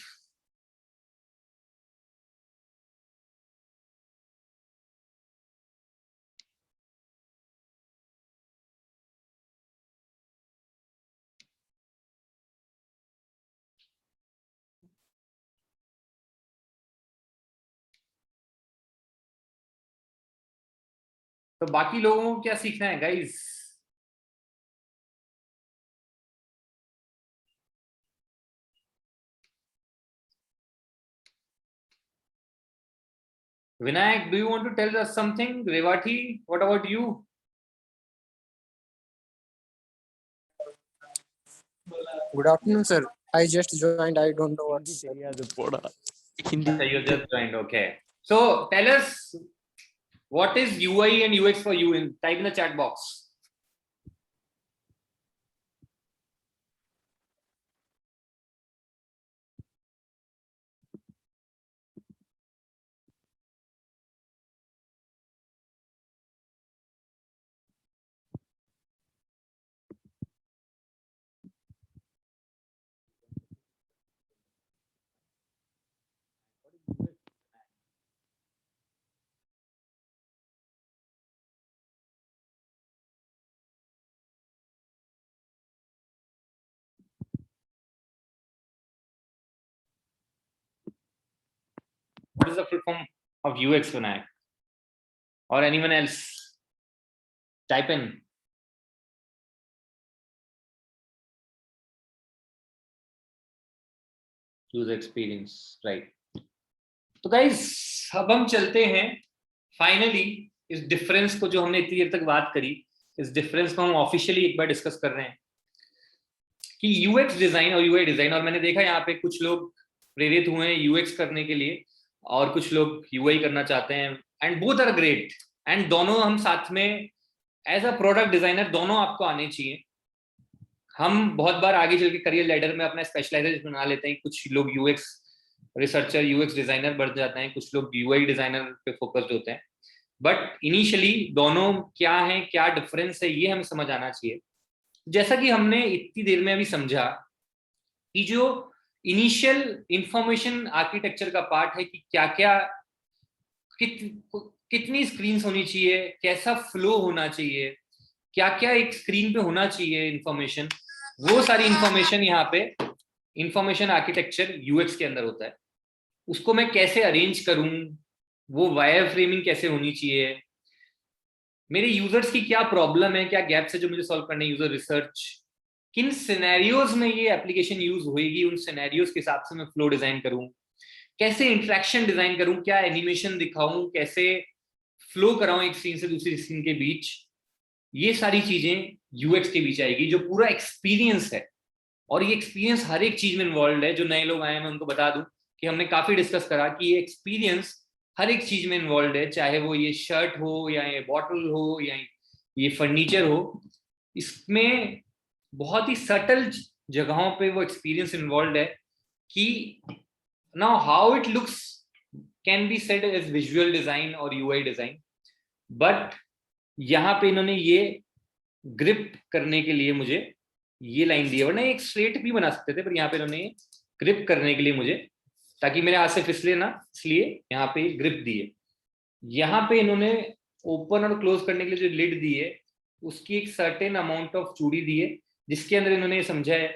तो बाकी लोगों को क्या सीखना है guys? Vinayak, do you want to tell us something? Revati, what about you? Good afternoon, sir. I just joined. I don't know what's. Okay, you just joined. Okay. So tell us, what is UI and UX for you? Type in the chat box. what is the full form of UX, Vinayak? Or anyone else? Type in. User experience, right? तो guys, अब हम चलते हैं finally इस difference को, जो हमने इतनी देर तक बात करी, इस डिफरेंस को हम ऑफिशियली एक बार डिस्कस कर रहे हैं कि यूएक्स डिजाइन और यूआई डिजाइन। और मैंने देखा यहाँ पे कुछ लोग प्रेरित हुए हैं यूएक्स करने के लिए और कुछ लोग यूआई करना चाहते हैं, and both are great, and दोनों हम साथ में एज अ प्रोडक्ट डिजाइनर दोनों आपको आने चाहिए। हम बहुत बार आगे चल के करियर लैडर में अपना स्पेशलाइजेशन बना लेते हैं, कुछ लोग यूएक्स रिसर्चर, यूएक्स डिजाइनर बढ़ जाते हैं, कुछ लोग यूआई डिजाइनर पे फोकस्ड होते हैं, बट इनिशियली दोनों क्या है, क्या डिफरेंस है, ये हमें समझ आना चाहिए। जैसा कि हमने इतनी देर में अभी समझा कि जो इनिशियल इंफॉर्मेशन आर्किटेक्चर का पार्ट है कि क्या क्या कितनी स्क्रीन्स होनी चाहिए, कैसा फ्लो होना चाहिए, क्या क्या एक स्क्रीन पे होना चाहिए इंफॉर्मेशन, वो सारी इंफॉर्मेशन यहाँ पे इंफॉर्मेशन आर्किटेक्चर यूएक्स के अंदर होता है। उसको मैं कैसे अरेंज करूं, वो वायर फ्रेमिंग कैसे होनी चाहिए, मेरे यूजर्स की क्या प्रॉब्लम है, क्या गैप्स है जो मुझे सॉल्व करने, यूजर रिसर्च, किन सिनेरियोज में ये एप्लीकेशन यूज होएगी, उन सिनेरियोज के हिसाब से मैं फ्लो डिजाइन करूं, कैसे इंटरेक्शन डिजाइन करूं, क्या एनिमेशन दिखाऊं, कैसे फ्लो कराऊं एक सीन से दूसरी सीन के बीच, ये सारी चीजें यूएक्स के बीच आएगी। जो पूरा एक्सपीरियंस है, और ये एक्सपीरियंस हर एक चीज में इन्वॉल्व है। जो नए लोग आए हैं मैं उनको बता दूं कि हमने काफी डिस्कस करा कि ये एक्सपीरियंस हर एक चीज में इन्वॉल्व है, चाहे वो ये शर्ट हो या ये बॉटल हो या ये फर्नीचर हो, इसमें बहुत ही सटल जगहों पे वो एक्सपीरियंस इन्वॉल्व है कि now how it looks can be said as visual design और यूआई डिजाइन, बट यहाँ पे इन्होंने ये ग्रिप करने के लिए मुझे ये लाइन दी है, वरना एक स्ट्रेट भी बना सकते थे, पर यहाँ पे इन्होंने ग्रिप करने के लिए मुझे, ताकि मेरे हाथ से फिसले ना, इसलिए यहाँ पे ग्रिप दी है। यहाँ पे इन्होंने ओपन और क्लोज करने के लिए जो लिड दी है, उसकी एक सर्टेन अमाउंट ऑफ चूड़ी दी है, जिसके अंदर इन्होंने समझा है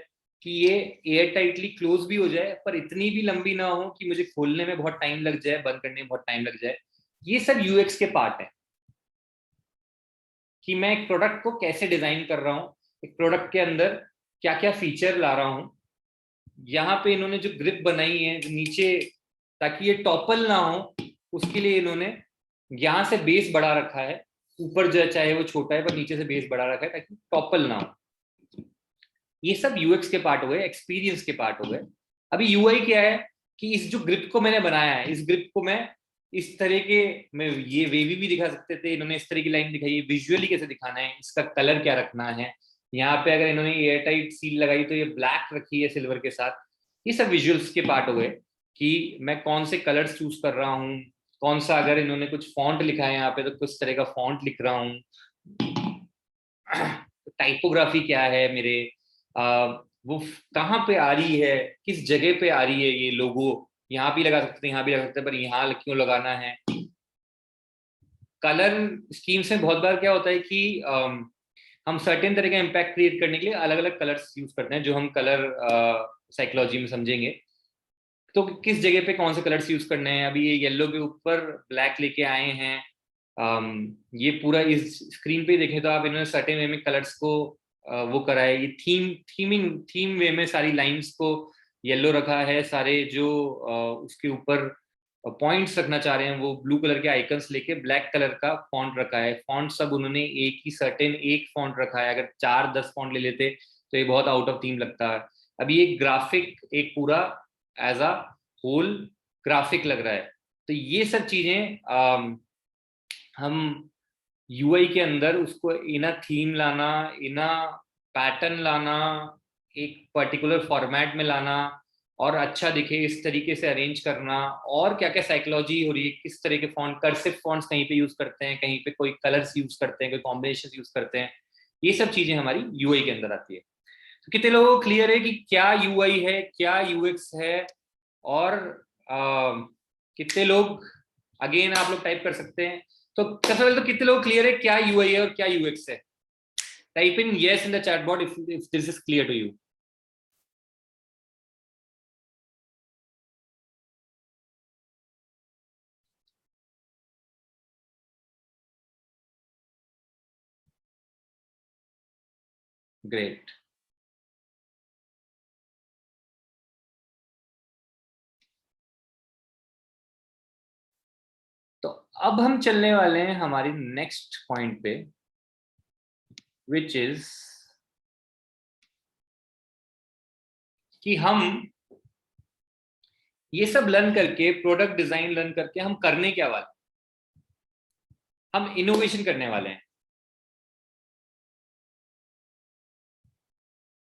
कि ये एयर टाइटली क्लोज भी हो जाए, पर इतनी भी लंबी ना हो कि मुझे खोलने में बहुत टाइम लग जाए, बंद करने में बहुत टाइम लग जाए। ये सब यूएक्स के पार्ट है कि मैं एक प्रोडक्ट को कैसे डिजाइन कर रहा हूँ, एक प्रोडक्ट के अंदर क्या क्या फीचर ला रहा हूँ। यहाँ पे इन्होंने जो ग्रिप बनाई है नीचे, ताकि ये टॉपल ना हो, उसके लिए इन्होंने यहाँ से बेस बढ़ा रखा है, ऊपर जो चाहे वो छोटा है पर नीचे से बेस बढ़ा रखा है ताकि टॉपल ना हो। ये सब यूएक्स के पार्ट हो गए, एक्सपीरियंस के पार्ट हो गए। अभी यूआई क्या है कि इस जो ग्रिप को मैंने बनाया है, इस ग्रिप को मैं इस तरह के, मैं ये वेवी भी दिखा सकते थे, इन्होंने इस तरह की लाइन दिखाई है, विजुअली कैसे दिखाना है, इसका कलर क्या रखना है। यहाँ पे अगर इन्होंने एयर टाइट सील लगाई तो ये ब्लैक रखी है सिल्वर के साथ। ये सब विजुअल्स के पार्ट हो गए कि मैं कौन से कलर्स चूज कर रहा हूँ, कौन सा, अगर इन्होंने कुछ फॉन्ट लिखा है यहाँ पे तो किस तरह का फॉन्ट लिख रहा हूँ, टाइपोग्राफी क्या है मेरे, वो कहाँ पे आ रही है, किस जगह पे आ रही है, ये लोगो यहाँ भी लगा सकते हैं, यहाँ भी लगा सकते हैं, पर यहाँ क्यों लगाना है। कलर स्कीम्स में बहुत बार क्या होता है कि हम सर्टेन तरह का इम्पैक्ट क्रिएट करने के लिए अलग अलग कलर्स यूज करते हैं, जो हम कलर साइकोलॉजी में समझेंगे। तो किस जगह पे कौन से कलर्स यूज करने हैं। अभी ये येलो के ऊपर ब्लैक लेके आए हैं, ये पूरा इस स्क्रीन पे देखें तो आप इन्होंने सर्टेन वे में कलर्स को वो करा है। ये थीम वे में सारी लाइंस को येलो रखा है, सारे जो उसके ऊपर पॉइंट्स रखना चाह रहे हैं वो ब्लू कलर के आइकन्स लेके ब्लैक कलर का फॉन्ट रखा है। फॉन्ट सब उन्होंने एक ही सर्टेन एक फॉन्ट रखा है, अगर 4-10 फॉन्ट ले लेते तो ये बहुत आउट ऑफ थीम लगता है। अभी एक ग्राफिक एक पूरा एज अ होल ग्राफिक लग रहा है। तो ये सब चीजें हम यूआई के अंदर उसको इन अ थीम लाना, इन अ पैटर्न लाना, एक पर्टिकुलर फॉर्मेट में लाना और अच्छा दिखे इस तरीके से अरेंज करना, और क्या क्या साइकोलॉजी हो रही है, किस तरह के फॉन्ट, कर्सिव फॉन्ट्स कहीं पे यूज करते हैं, कहीं पे कोई कलर्स यूज करते हैं, कोई कॉम्बिनेशन यूज करते हैं, ये सब चीजें हमारी यूआई के अंदर आती है। तो कितने लोगों को क्लियर है कि क्या यूआई है, क्या यूएक्स है, और कितने लोग, अगेन आप लोग टाइप कर सकते हैं। तो सबसे पहले तो कितने लोग क्लियर है क्या यूआई है और क्या यूएक्स है? Type in yes in the chat box if this is clear to you. Great. तो अब हम चलने वाले हैं हमारी नेक्स्ट पॉइंट पे, विच इज कि हम ये सब लर्न करके, प्रोडक्ट डिजाइन लर्न करके हम करने क्या वाले, हम इनोवेशन करने वाले हैं।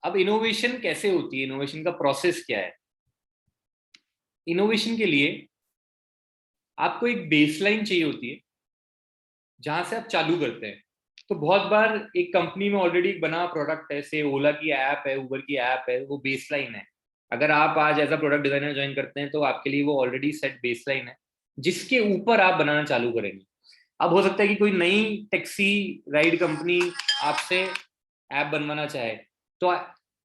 अब इनोवेशन कैसे होती है, इनोवेशन का प्रोसेस क्या है? इनोवेशन के लिए आपको एक बेसलाइन चाहिए होती है जहां से आप चालू करते हैं। तो बहुत बार एक कंपनी में ऑलरेडी एक बना प्रोडक्ट है, से ओला की ऐप है, उबर की ऐप है, वो बेसलाइन है। अगर आप आज as a product designer join करते हैं तो आपके लिए वो ऑलरेडी सेट बेसलाइन है जिसके ऊपर आप बनाना चालू करेंगे। अब हो सकता है कि कोई नई टैक्सी राइड कंपनी आपसे ऐप बनवाना चाहे, तो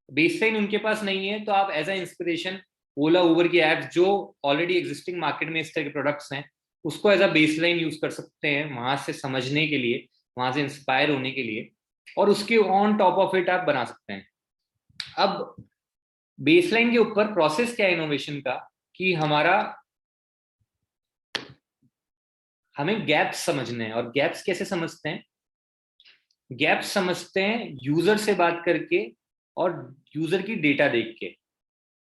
बेसलाइन उनके पास नहीं है, तो आप एज अ इंस्पिरेशन ओला उबर की ऐप जो ऑलरेडी एग्जिस्टिंग मार्केट में इस तरह के प्रोडक्ट्स हैं उसको एज अ बेसलाइन यूज कर सकते हैं, वहां से समझने के लिए, वहां से इंस्पायर होने के लिए, और उसके ऑन टॉप ऑफ इट आप बना सकते हैं। अब बेसलाइन के ऊपर प्रोसेस क्या है इनोवेशन का, कि हमें गैप्स समझने हैं। और गैप्स कैसे समझते हैं? गैप्स समझते हैं यूजर से बात करके और यूजर की डेटा देख के।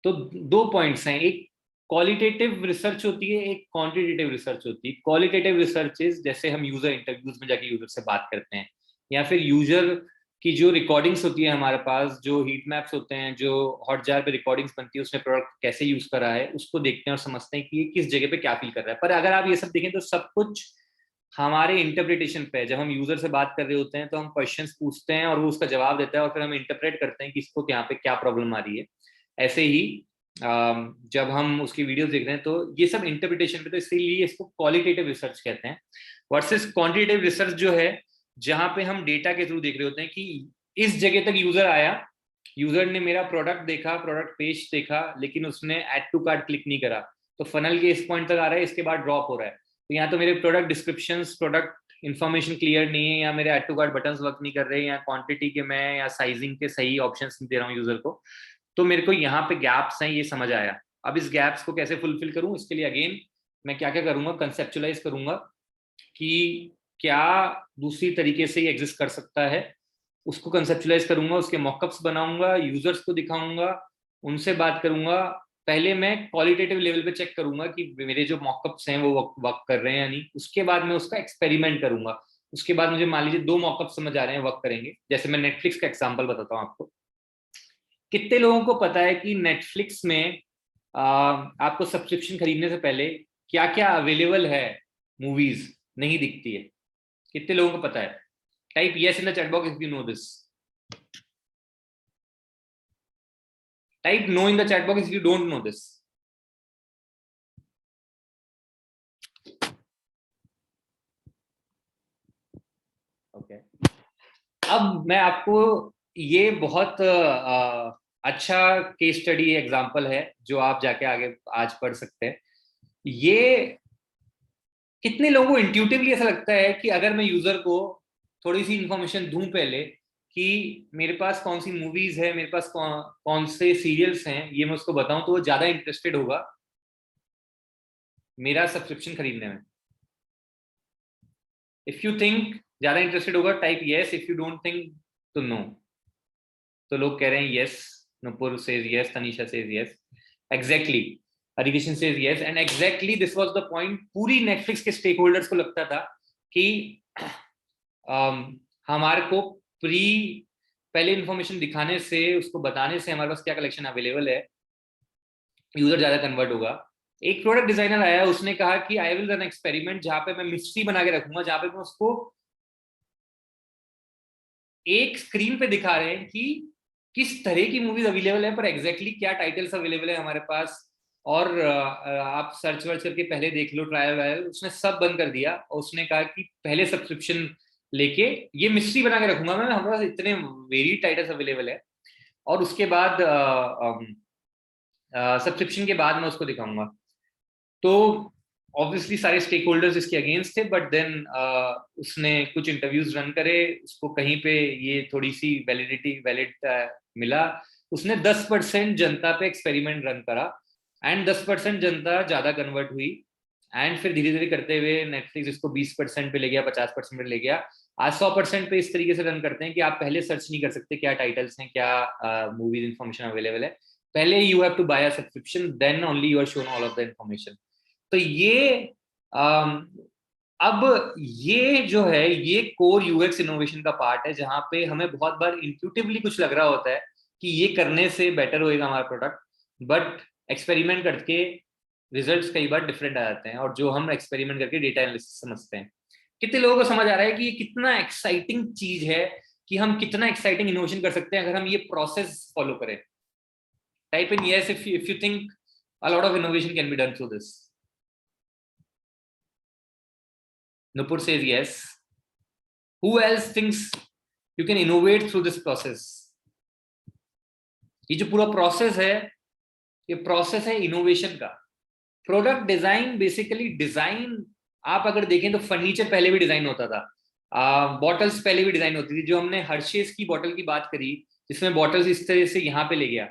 तो दो पॉइंट्स हैं, एक क्वालिटेटिव रिसर्च होती है, एक क्वांटिटेटिव रिसर्च होती है। क्वालिटेटिव रिसर्च इज जैसे हम यूजर इंटरव्यूज में जाके यूजर से बात करते हैं, या फिर यूजर की जो रिकॉर्डिंग्स होती है हमारे पास, जो हीट मैप्स होते हैं, जो हॉटजार पे रिकॉर्डिंग्स बनती है, उसमें प्रोडक्ट कैसे यूज करा है, उसको देखते हैं और समझते हैं कि ये किस जगह पे क्या फील कर रहा है। पर अगर आप ये सब देखें तो सब कुछ हमारे इंटरप्रिटेशन पे है। जब हम यूजर से बात कर रहे होते हैं तो हम क्वेश्चंस पूछते हैं और वो उसका जवाब देता है, और फिर हम इंटरप्रेट करते हैं कि इसको यहाँ पे क्या प्रॉब्लम आ रही है। ऐसे ही जब हम उसकी वीडियोस देख रहे हैं तो ये सब इंटरप्रिटेशन पे, तो इसीलिए इसको क्वालिटेटिव रिसर्च कहते हैं। वर्सेस क्वांटिटेटिव रिसर्च जो है, जहां पे हम डेटा के थ्रू देख रहे होते हैं कि इस जगह तक यूजर आया, यूजर ने मेरा प्रोडक्ट देखा, प्रोडक्ट पेज देखा, लेकिन उसने ऐड टू कार्ट क्लिक नहीं करा, तो फनल के इस पॉइंट तक आ रहा है, इसके बाद ड्रॉप हो रहा है। तो यहाँ तो मेरे product description, product information clear नहीं है, या मेरे add to cart button work नहीं कर रहे हैं, या क्वांटिटी के मैं या साइजिंग के सही ऑप्शंस नहीं दे रहा हूँ यूजर को। तो मेरे को यहाँ पे गैप्स हैं, ये समझ आया। अब इस गैप्स को कैसे फुलफिल करूँ, इसके लिए अगेन मैं क्या क्या करूंगा, कंसेप्चुलाइज करूंगा कि क्या दूसरी तरीके से ये एग्जिस्ट कर सकता है, उसको कंसेप्चुलाइज करूंगा, उसके मॉकअप्स बनाऊंगा, यूजर्स को दिखाऊंगा, उनसे बात करूंगा। पहले मैं क्वालिटेटिव लेवल पे चेक करूंगा कि मेरे जो मॉकअप्स हैं वो वर्क कर रहे हैं या नहीं। उसके बाद मैं उसका एक्सपेरिमेंट करूंगा। उसके बाद मुझे मान लीजिए 2 मॉकअप समझ आ रहे हैं, वर्क करेंगे। जैसे मैं नेटफ्लिक्स का एग्जांपल बताता हूँ आपको। कितने लोगों को पता है कि नेटफ्लिक्स में आपको सब्सक्रिप्शन खरीदने से पहले क्या क्या अवेलेबल है, मूवीज नहीं दिखती है? कितने लोगों को पता है? Type yes in the chat box if you know this. Type no in the chat box if you don't know this. Okay, अब मैं आपको ये बहुत अच्छा केस स्टडी एग्जांपल है जो आप जाके आगे आज पढ़ सकते हैं। ये कितने लोगों को इंट्यूटिवली ऐसा लगता है कि अगर मैं यूजर को थोड़ी सी इंफॉर्मेशन दूं पहले कि मेरे पास कौन सी मूवीज है, मेरे पास कौन से सीरियल्स हैं, ये मैं उसको बताऊं, तो वो ज्यादा इंटरेस्टेड होगा मेरा सब्सक्रिप्शन खरीदने में। इफ यू थिंक ज्यादा इंटरेस्टेड होगा, type yes. If you don't think तो नो। तो लोग कह रहे हैं yes, Nupur says yes, Tanisha says yes, exactly, Harikishan says yes, and exactly this was the point. पूरी नेटफ्लिक्स के स्टेक होल्डर्स को लगता था कि हमारे को पहले इंफॉर्मेशन दिखाने से, उसको बताने से हमारे पास क्या कलेक्शन अवेलेबल है, यूजर ज्यादा कन्वर्ट होगा। एक प्रोडक्ट डिजाइनर आया, उसने कहा कि आई विल रन एक्सपेरिमेंट जहां पे मैं मिस्ट्री बना के रखूंगा, जहां पे मैं उसको एक स्क्रीन पे दिखा रहे हैं कि किस तरह की मूवीज अवेलेबल है, पर एग्जैक्टली क्या टाइटल्स अवेलेबल है हमारे पास, और आप सर्च वर्च करके पहले देख लो, ट्रायल वायल। उसने सब बंद कर दिया और उसने कहा कि पहले सब्सक्रिप्शन लेके ये मिस्ट्री बना के रखूंगा मैं, हमारे पास इतने वेरिड टाइटल्स अवेलेबल है, और उसके बाद सब्सक्रिप्शन के बाद मैं उसको दिखाऊंगा। तो ऑब्वियसली सारे स्टेक होल्डर्स इसके अगेंस्ट थे, बट देन उसने कुछ इंटरव्यूज रन करे, उसको कहीं पे ये थोड़ी सी वैलिड मिला। उसने 10% जनता पे एक्सपेरिमेंट रन करा एंड 10% जनता ज्यादा कन्वर्ट हुई, एंड फिर धीरे धीरे करते हुए नेटफ्लिक्स इसको 20% पे ले गया, 50% पे ले गया। आज 100% पे इस तरीके से रन करते हैं कि आप पहले सर्च नहीं कर सकते क्या टाइटल्स हैं, क्या मूवीज इंफॉर्मेशन अवेलेबल है। पहले you have to buy a subscription, then only you are shown all of the information. तो ये अब ये जो है ये कोर यूएक्स इनोवेशन का पार्ट है, जहां पे हमें बहुत बार इंट्यूटिवली कुछ लग रहा होता है कि ये करने से बेटर होएगा हमारा प्रोडक्ट, बट एक्सपेरिमेंट करके रिजल्ट्स कई बार डिफरेंट आ जाते हैं, और जो हम एक्सपेरिमेंट करके डेटा एनालिसिस समझते हैं। कितने लोगों को समझ आ रहा है कि ये कितना एक्साइटिंग चीज है, कि हम कितना एक्साइटिंग इनोवेशन कर सकते हैं अगर हम ये प्रोसेस फॉलो करें? Type in yes if you think a lot of innovation can be done through this. Nupur says yes. Who else thinks you can innovate through this process? ये जो पूरा प्रोसेस है, ये प्रोसेस है innovation का। Product design basically design, आप अगर देखें तो फर्नीचर पहले भी डिजाइन होता था, बॉटल्स पहले भी डिजाइन होती थी। जो हमने हर्शेस की बॉटल की बात करी, जिसमें बॉटल्स इस तरह से यहाँ पे ले गया,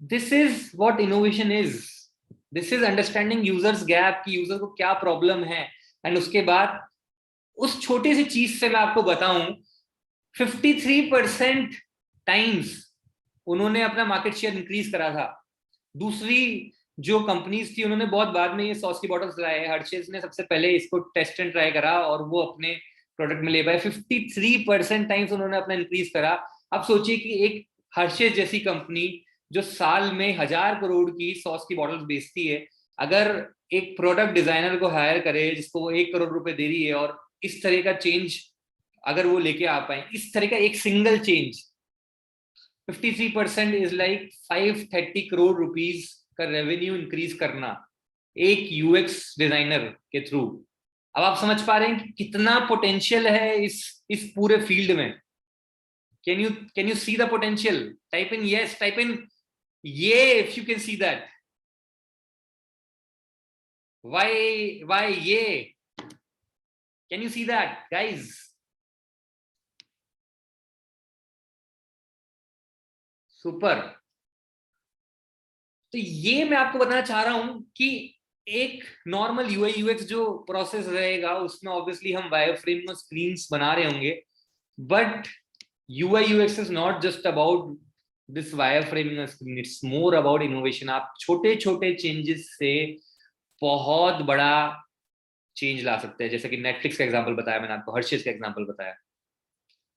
this is what innovation is. This is understanding users gap, कि यूजर को क्या प्रॉब्लम है, एंड उसके बाद उस छोटी सी चीज से मैं आपको बताऊं 53% टाइम्स उन्होंने अपना मार्केट शेयर इंक्रीज करा था। दूसरी जो कंपनीज थी उन्होंने बहुत बाद में ये सॉस की बॉटल्स लाए, हर्शेस ने सबसे पहले इसको टेस्ट एंड ट्राई करा और वो अपने प्रोडक्ट में ले पाए। 53% टाइम्स उन्होंने अपना इंक्रीज करा। अब सोचिए कि एक हर्शेस जैसी कंपनी जो साल में 1000 करोड़ की सॉस की बॉटल्स बेचती है, अगर एक प्रोडक्ट डिजाइनर को हायर करे जिसको वो 1 करोड़ रुपए दे रही है, और इस तरह का चेंज अगर वो लेके आ पाए, इस तरह का एक single change, 53% is like 530 crore rupees का रेवेन्यू इंक्रीज करना एक यूएक्स डिजाइनर के थ्रू। अब आप समझ पा रहे हैं कि कितना पोटेंशियल है इस पूरे फील्ड में। Can you see the potential? Type in yes, type in ये if you can see that. why ये? Can you see that, guys? Super. तो ये मैं आपको बताना चाह रहा हूं कि एक नॉर्मल यूआई यूएक्स जो प्रोसेस रहेगा उसमें ऑब्वियसली हम वायरफ्रेम में स्क्रीन्स बना रहे होंगे, but UI UX is not just about this wireframing screen, it's more about innovation. आप छोटे छोटे चेंजेस से बहुत बड़ा चेंज ला सकते हैं, जैसे कि नेटफ्लिक्स का एग्जांपल बताया मैंने आपको, हर्शेस का एग्जांपल बताया।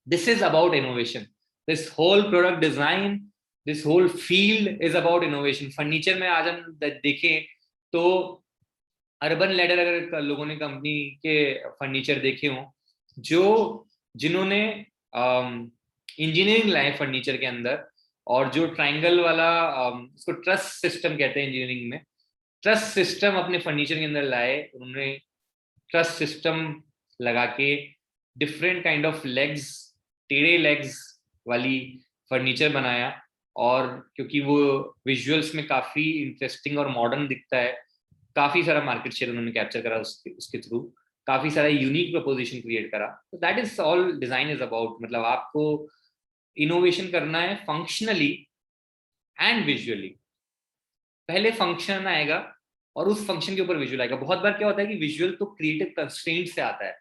This is about innovation. This whole product design, this whole field is about innovation. Furniture में आज हम देखें तो अर्बन लैडर, अगर लोगों ने कंपनी के फर्नीचर देखे हों, जिन्होंने इंजीनियरिंग लाए फर्नीचर के अंदर, और जो ट्रायंगल वाला उसको ट्रस सिस्टम कहते हैं इंजीनियरिंग में, ट्रस सिस्टम अपने फर्नीचर के अंदर लाए। उन्होंने ट्रस सिस्टम लगा के डिफरेंट काइंड ऑफ लेग्स, टेढ़े लेग्स वाली फर्नीचर बनाया, और क्योंकि वो विजुअल्स में काफी इंटरेस्टिंग और मॉडर्न दिखता है, काफी सारा मार्केट शेयर उन्होंने कैप्चर करा उसके थ्रू, काफी सारा यूनिक प्रपोजिशन क्रिएट करा। तो that is all design is about. मतलब आपको इनोवेशन करना है फंक्शनली एंड विजुअली। पहले फंक्शन आएगा और उस फंक्शन के ऊपर विजुअल आएगा। बहुत बार क्या होता है कि विजुअल तो क्रिएटिव कंस्ट्रेंट से आता है,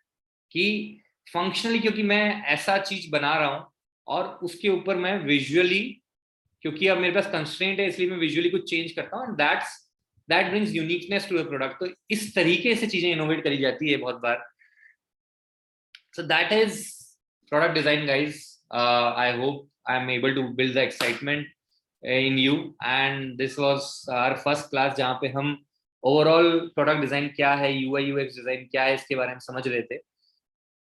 कि फंक्शनली क्योंकि मैं ऐसा चीज बना रहा हूं, और उसके ऊपर मैं विजुअली, क्योंकि अब मेरे पास कंस्ट्रेंट है इसलिए मैं विजुअली कुछ चेंज करता हूं, and that brings uniqueness to the product. तो इस तरीके से चीजें इनोवेट करी जाती है बहुत बार। So that is product design guys. I hope I am able to build the excitement in you, and this was our first class जहाँ पे हम ओवरऑल प्रोडक्ट डिजाइन क्या है, यूआई यूएक्स डिजाइन क्या है, इसके बारे में समझ रहे थे।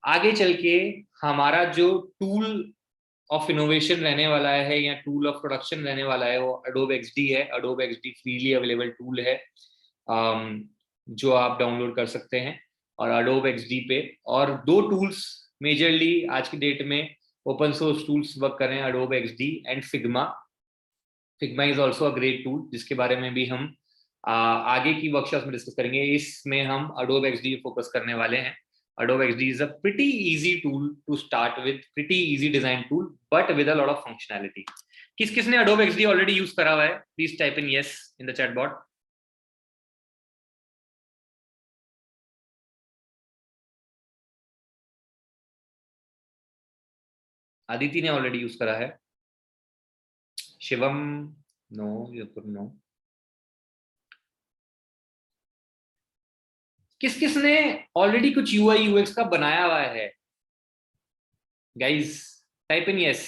आगे चल के हमारा जो टूल ऑफ इनोवेशन रहने वाला है या टूल ऑफ प्रोडक्शन रहने वाला है वो Adobe XD है। Adobe XD freely available tool है जो आप डाउनलोड कर सकते हैं, और Adobe XD पे और 2 टूल्स मेजरली आज की डेट में ओपन सोर्स टूल्स वर्क कर रहे हैं, Adobe XD and Figma। Figma is also a great tool जिसके बारे में भी हम आगे की वर्कशॉप में डिस्कस करेंगे। इसमें हम Adobe XD फोकस करने वाले हैं। Adobe XD is a pretty easy tool to start with, pretty easy design tool, but with a lot of functionality. किसने Adobe XD ऑलरेडी यूज करा हुआ है? Please type in yes in the chat box. Aditi ने already use करा है। Shivam no, no. किसने already कुछ UI UX का बनाया हुआ है? Guys type in yes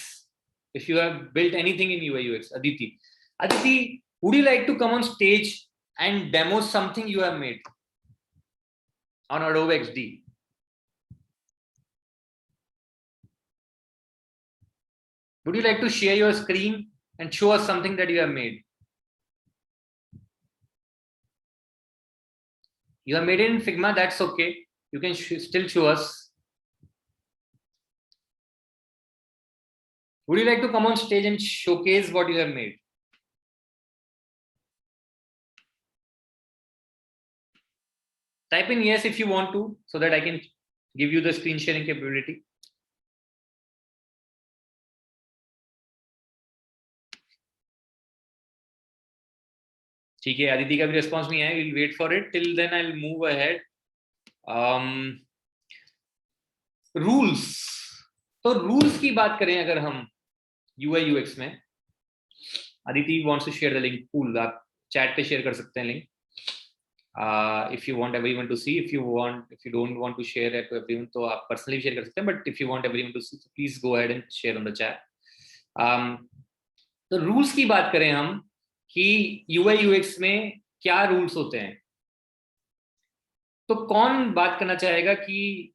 if you have built anything in UI UX. Aditi, would you like to come on stage and demo something you have made on Adobe XD? Would you like to share your screen and show us something that you have made? You have made it in Figma, that's okay. You can still show us. Would you like to come on stage and showcase what you have made? Type in yes if you want to, so that I can give you the screen sharing capability. ठीक है, अदिति का भी response नहीं है। We'll wait for it. Till then I'll move ahead. Rules, तो rules की बात करें अगर हम UI UX में, Aditi wants to share the link. Cool, आप चैट पे शेयर कर सकते हैं link. If you want everyone to see, if you don't want to share it to everyone, तो आप पर्सनली शेयर कर सकते हैं, but if you want everyone to see, please go ahead and share on the chat. तो rules की बात करें हम कि UI UX में क्या रूल्स होते हैं, तो कौन बात करना चाहेगा कि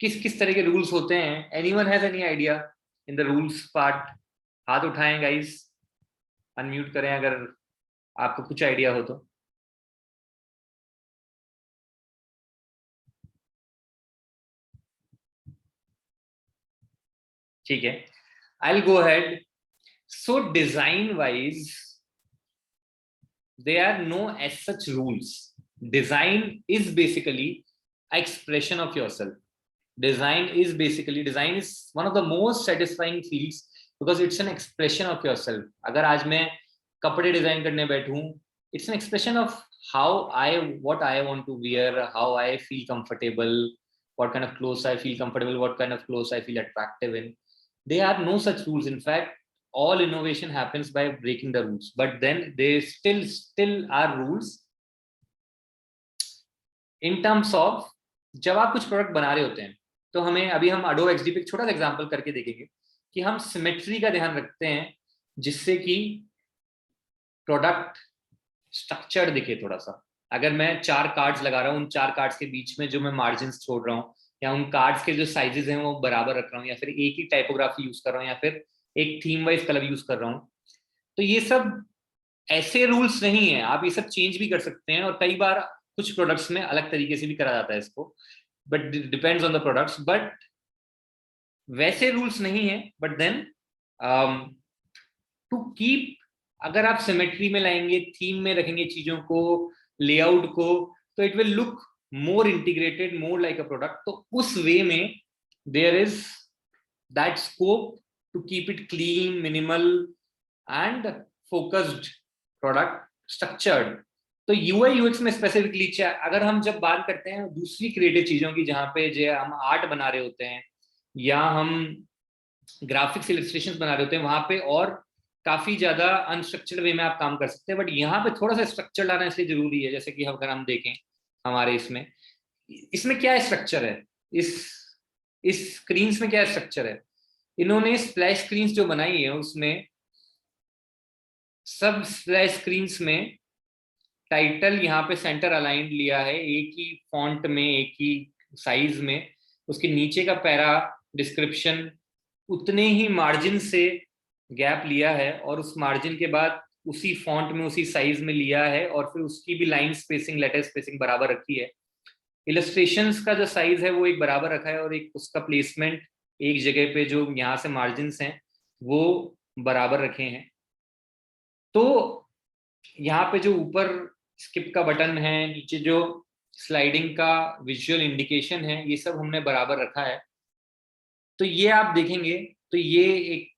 किस तरह के रूल्स होते हैं? Anyone has any idea in the rules part? हाथ उठाएं गाइस, अनम्यूट करें अगर आपको कुछ आइडिया हो तो। ठीक है, I will go ahead. So design wise there are no as such rules. Design is basically expression of yourself. Design is one of the most satisfying fields because it's an expression of yourself. अगर आज मैं कपड़े design करने बैठूं, it's an expression of what I want to wear, how I feel comfortable, what kind of clothes I feel comfortable, what kind of clothes I feel attractive in. There are no such rules. In fact, all innovation happens by breaking the rules, but then there still are rules in terms of जब आप कुछ product बना रहे होते हैं, तो हमें अभी हम Adobe XD पे एक छोटा सा एग्जांपल करके देखेंगे कि हम सिमेट्री का ध्यान रखते हैं जिससे कि प्रोडक्ट स्ट्रक्चर्ड दिखे थोड़ा सा। अगर मैं 4 कार्ड्स लगा रहा हूँ, उन 4 कार्ड्स के बीच में जो मैं मार्जिन्स छोड़ रहा हूँ, या उन कार्ड्स के जो साइजेस हैं वो बराबर रख रहा हूँ, या फिर एक ही टाइपोग्राफी यूज कर रहा हूँ, या फिर एक थीम वाइज कलर यूज कर रहा हूँ, तो ये सब ऐसे रूल्स नहीं है। आप ये सब चेंज भी कर सकते हैं, और कई बार कुछ प्रोडक्ट्स में अलग तरीके से भी करा जाता है इसको, but depends on the products. But वैसे रूल्स नहीं है, बट देन टू कीप, अगर आप सिमेट्री में लाएंगे, थीम में रखेंगे चीजों को, लेआउट को, तो it will look more integrated, more like a product. तो उस वे में there is that scope to keep it clean, minimal and focused product, structured. तो UI UX में स्पेसिफिकली अगर हम जब बात करते हैं दूसरी क्रिएटिव चीजों की, जहाँ पे जो हम आर्ट बना रहे होते हैं या हम ग्राफिक्स इलस्ट्रेशंस बना रहे होते हैं, वहां पे और काफी ज्यादा अनस्ट्रक्चर्ड वे में आप काम कर सकते हैं, बट यहाँ पे थोड़ा सा स्ट्रक्चर लाना इसलिए जरूरी है। जैसे कि अगर हम देखें हमारे इसमें क्या स्ट्रक्चर है, इस स्क्रीन्स में क्या स्ट्रक्चर है? इन्होंने स्प्लैश स्क्रीन्स जो बनाई है उसमें सब स्प्लैश स्क्रीन्स में टाइटल यहाँ पे सेंटर अलाइंड लिया है, एक ही फॉन्ट में, एक ही साइज में। उसके नीचे का पैरा डिस्क्रिप्शन उतने ही मार्जिन से गैप लिया है, और उस मार्जिन के बाद उसी फॉन्ट में उसी साइज में लिया है, और फिर उसकी भी लाइन स्पेसिंग, लेटर स्पेसिंग बराबर रखी है। इलस्ट्रेशंस का जो साइज है वो एक बराबर रखा है, और एक उसका प्लेसमेंट एक जगह पे जो यहाँ से मार्जिन्स हैं वो बराबर रखे हैं। तो यहाँ पे जो ऊपर स्किप का बटन है, नीचे जो स्लाइडिंग का विजुअल इंडिकेशन है, ये सब हमने बराबर रखा है। तो ये आप देखेंगे तो ये एक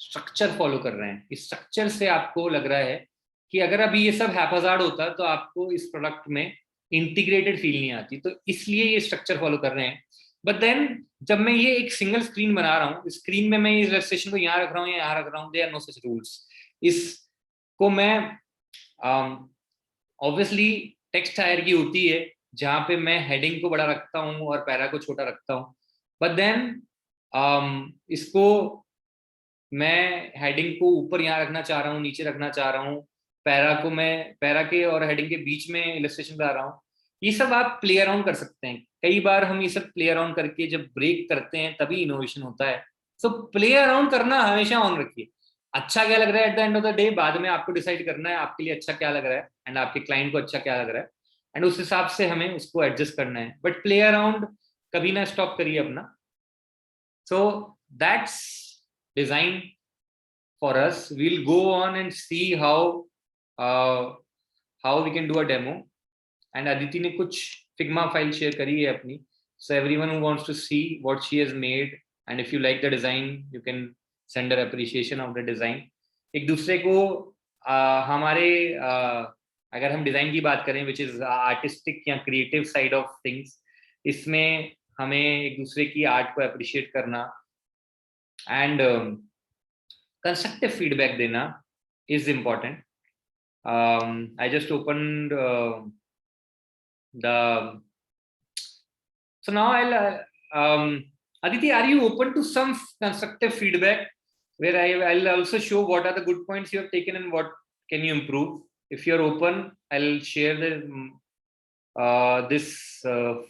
स्ट्रक्चर फॉलो कर रहे हैं। इस स्ट्रक्चर से आपको लग रहा है कि अगर अभी ये सब हैप्पीजार्ड होता तो आपको इस प्रोडक्ट में इंटीग्रेटेड फील नहीं आती, तो इसलिए ये स्ट्रक्चर फॉलो कर रहे हैं। बट देन जब मैं ये एक सिंगल स्क्रीन बना रहा हूँ, स्क्रीन में मैं इस इलस्ट्रेशन को यहाँ रख रहा हूँ या यहाँ रख रहा हूँ, there are no such rules. इसको मैं ऑब्वियसली टेक्स्ट हायरार्की होती है जहाँ पे मैं हेडिंग को बड़ा रखता हूँ और पैरा को छोटा रखता हूँ। बट देन इसको मैं हेडिंग को ऊपर यहाँ रखना चाह रहा हूँ, नीचे रखना चाह रहा हूँ, पैरा को मैं पैरा के और हेडिंग के बीच में इलस्ट्रेशन ला रहा हूँ। ये सब आप प्ले अराउंड कर सकते हैं। कई बार हम ये सब प्ले अराउंड करके जब ब्रेक करते हैं तभी इनोवेशन होता है। सो प्ले अराउंड करना हमेशा ऑन रखिए। अच्छा क्या लग रहा है at the end of the day, बाद में आपको डिसाइड करना है आपके लिए अच्छा क्या लग रहा है एंड आपके क्लाइंट को अच्छा क्या लग रहा है, एंड उस हिसाब से हमें उसको एडजस्ट करना है। बट प्ले अराउंड कभी ना स्टॉप करिए अपना। So that's design for us. We'll go on and see how we can do a demo. And Aditi ने कुछ Figma file share करी है अपनी. So everyone who wants to see what she has made, and if you like the design, you can send her appreciation of the design. एक दूसरे को हमारे अगर हम डिजाइन की बात करें, which is artistic या creative side of things, इसमें हमें एक दूसरे की आर्ट को अप्रिशिएट करना and constructive feedback देना is important. I just opened so now I'll Aditi, are you open to some constructive feedback where I'll also show what are the good points you have taken and what can you improve? If you're open, I'll share this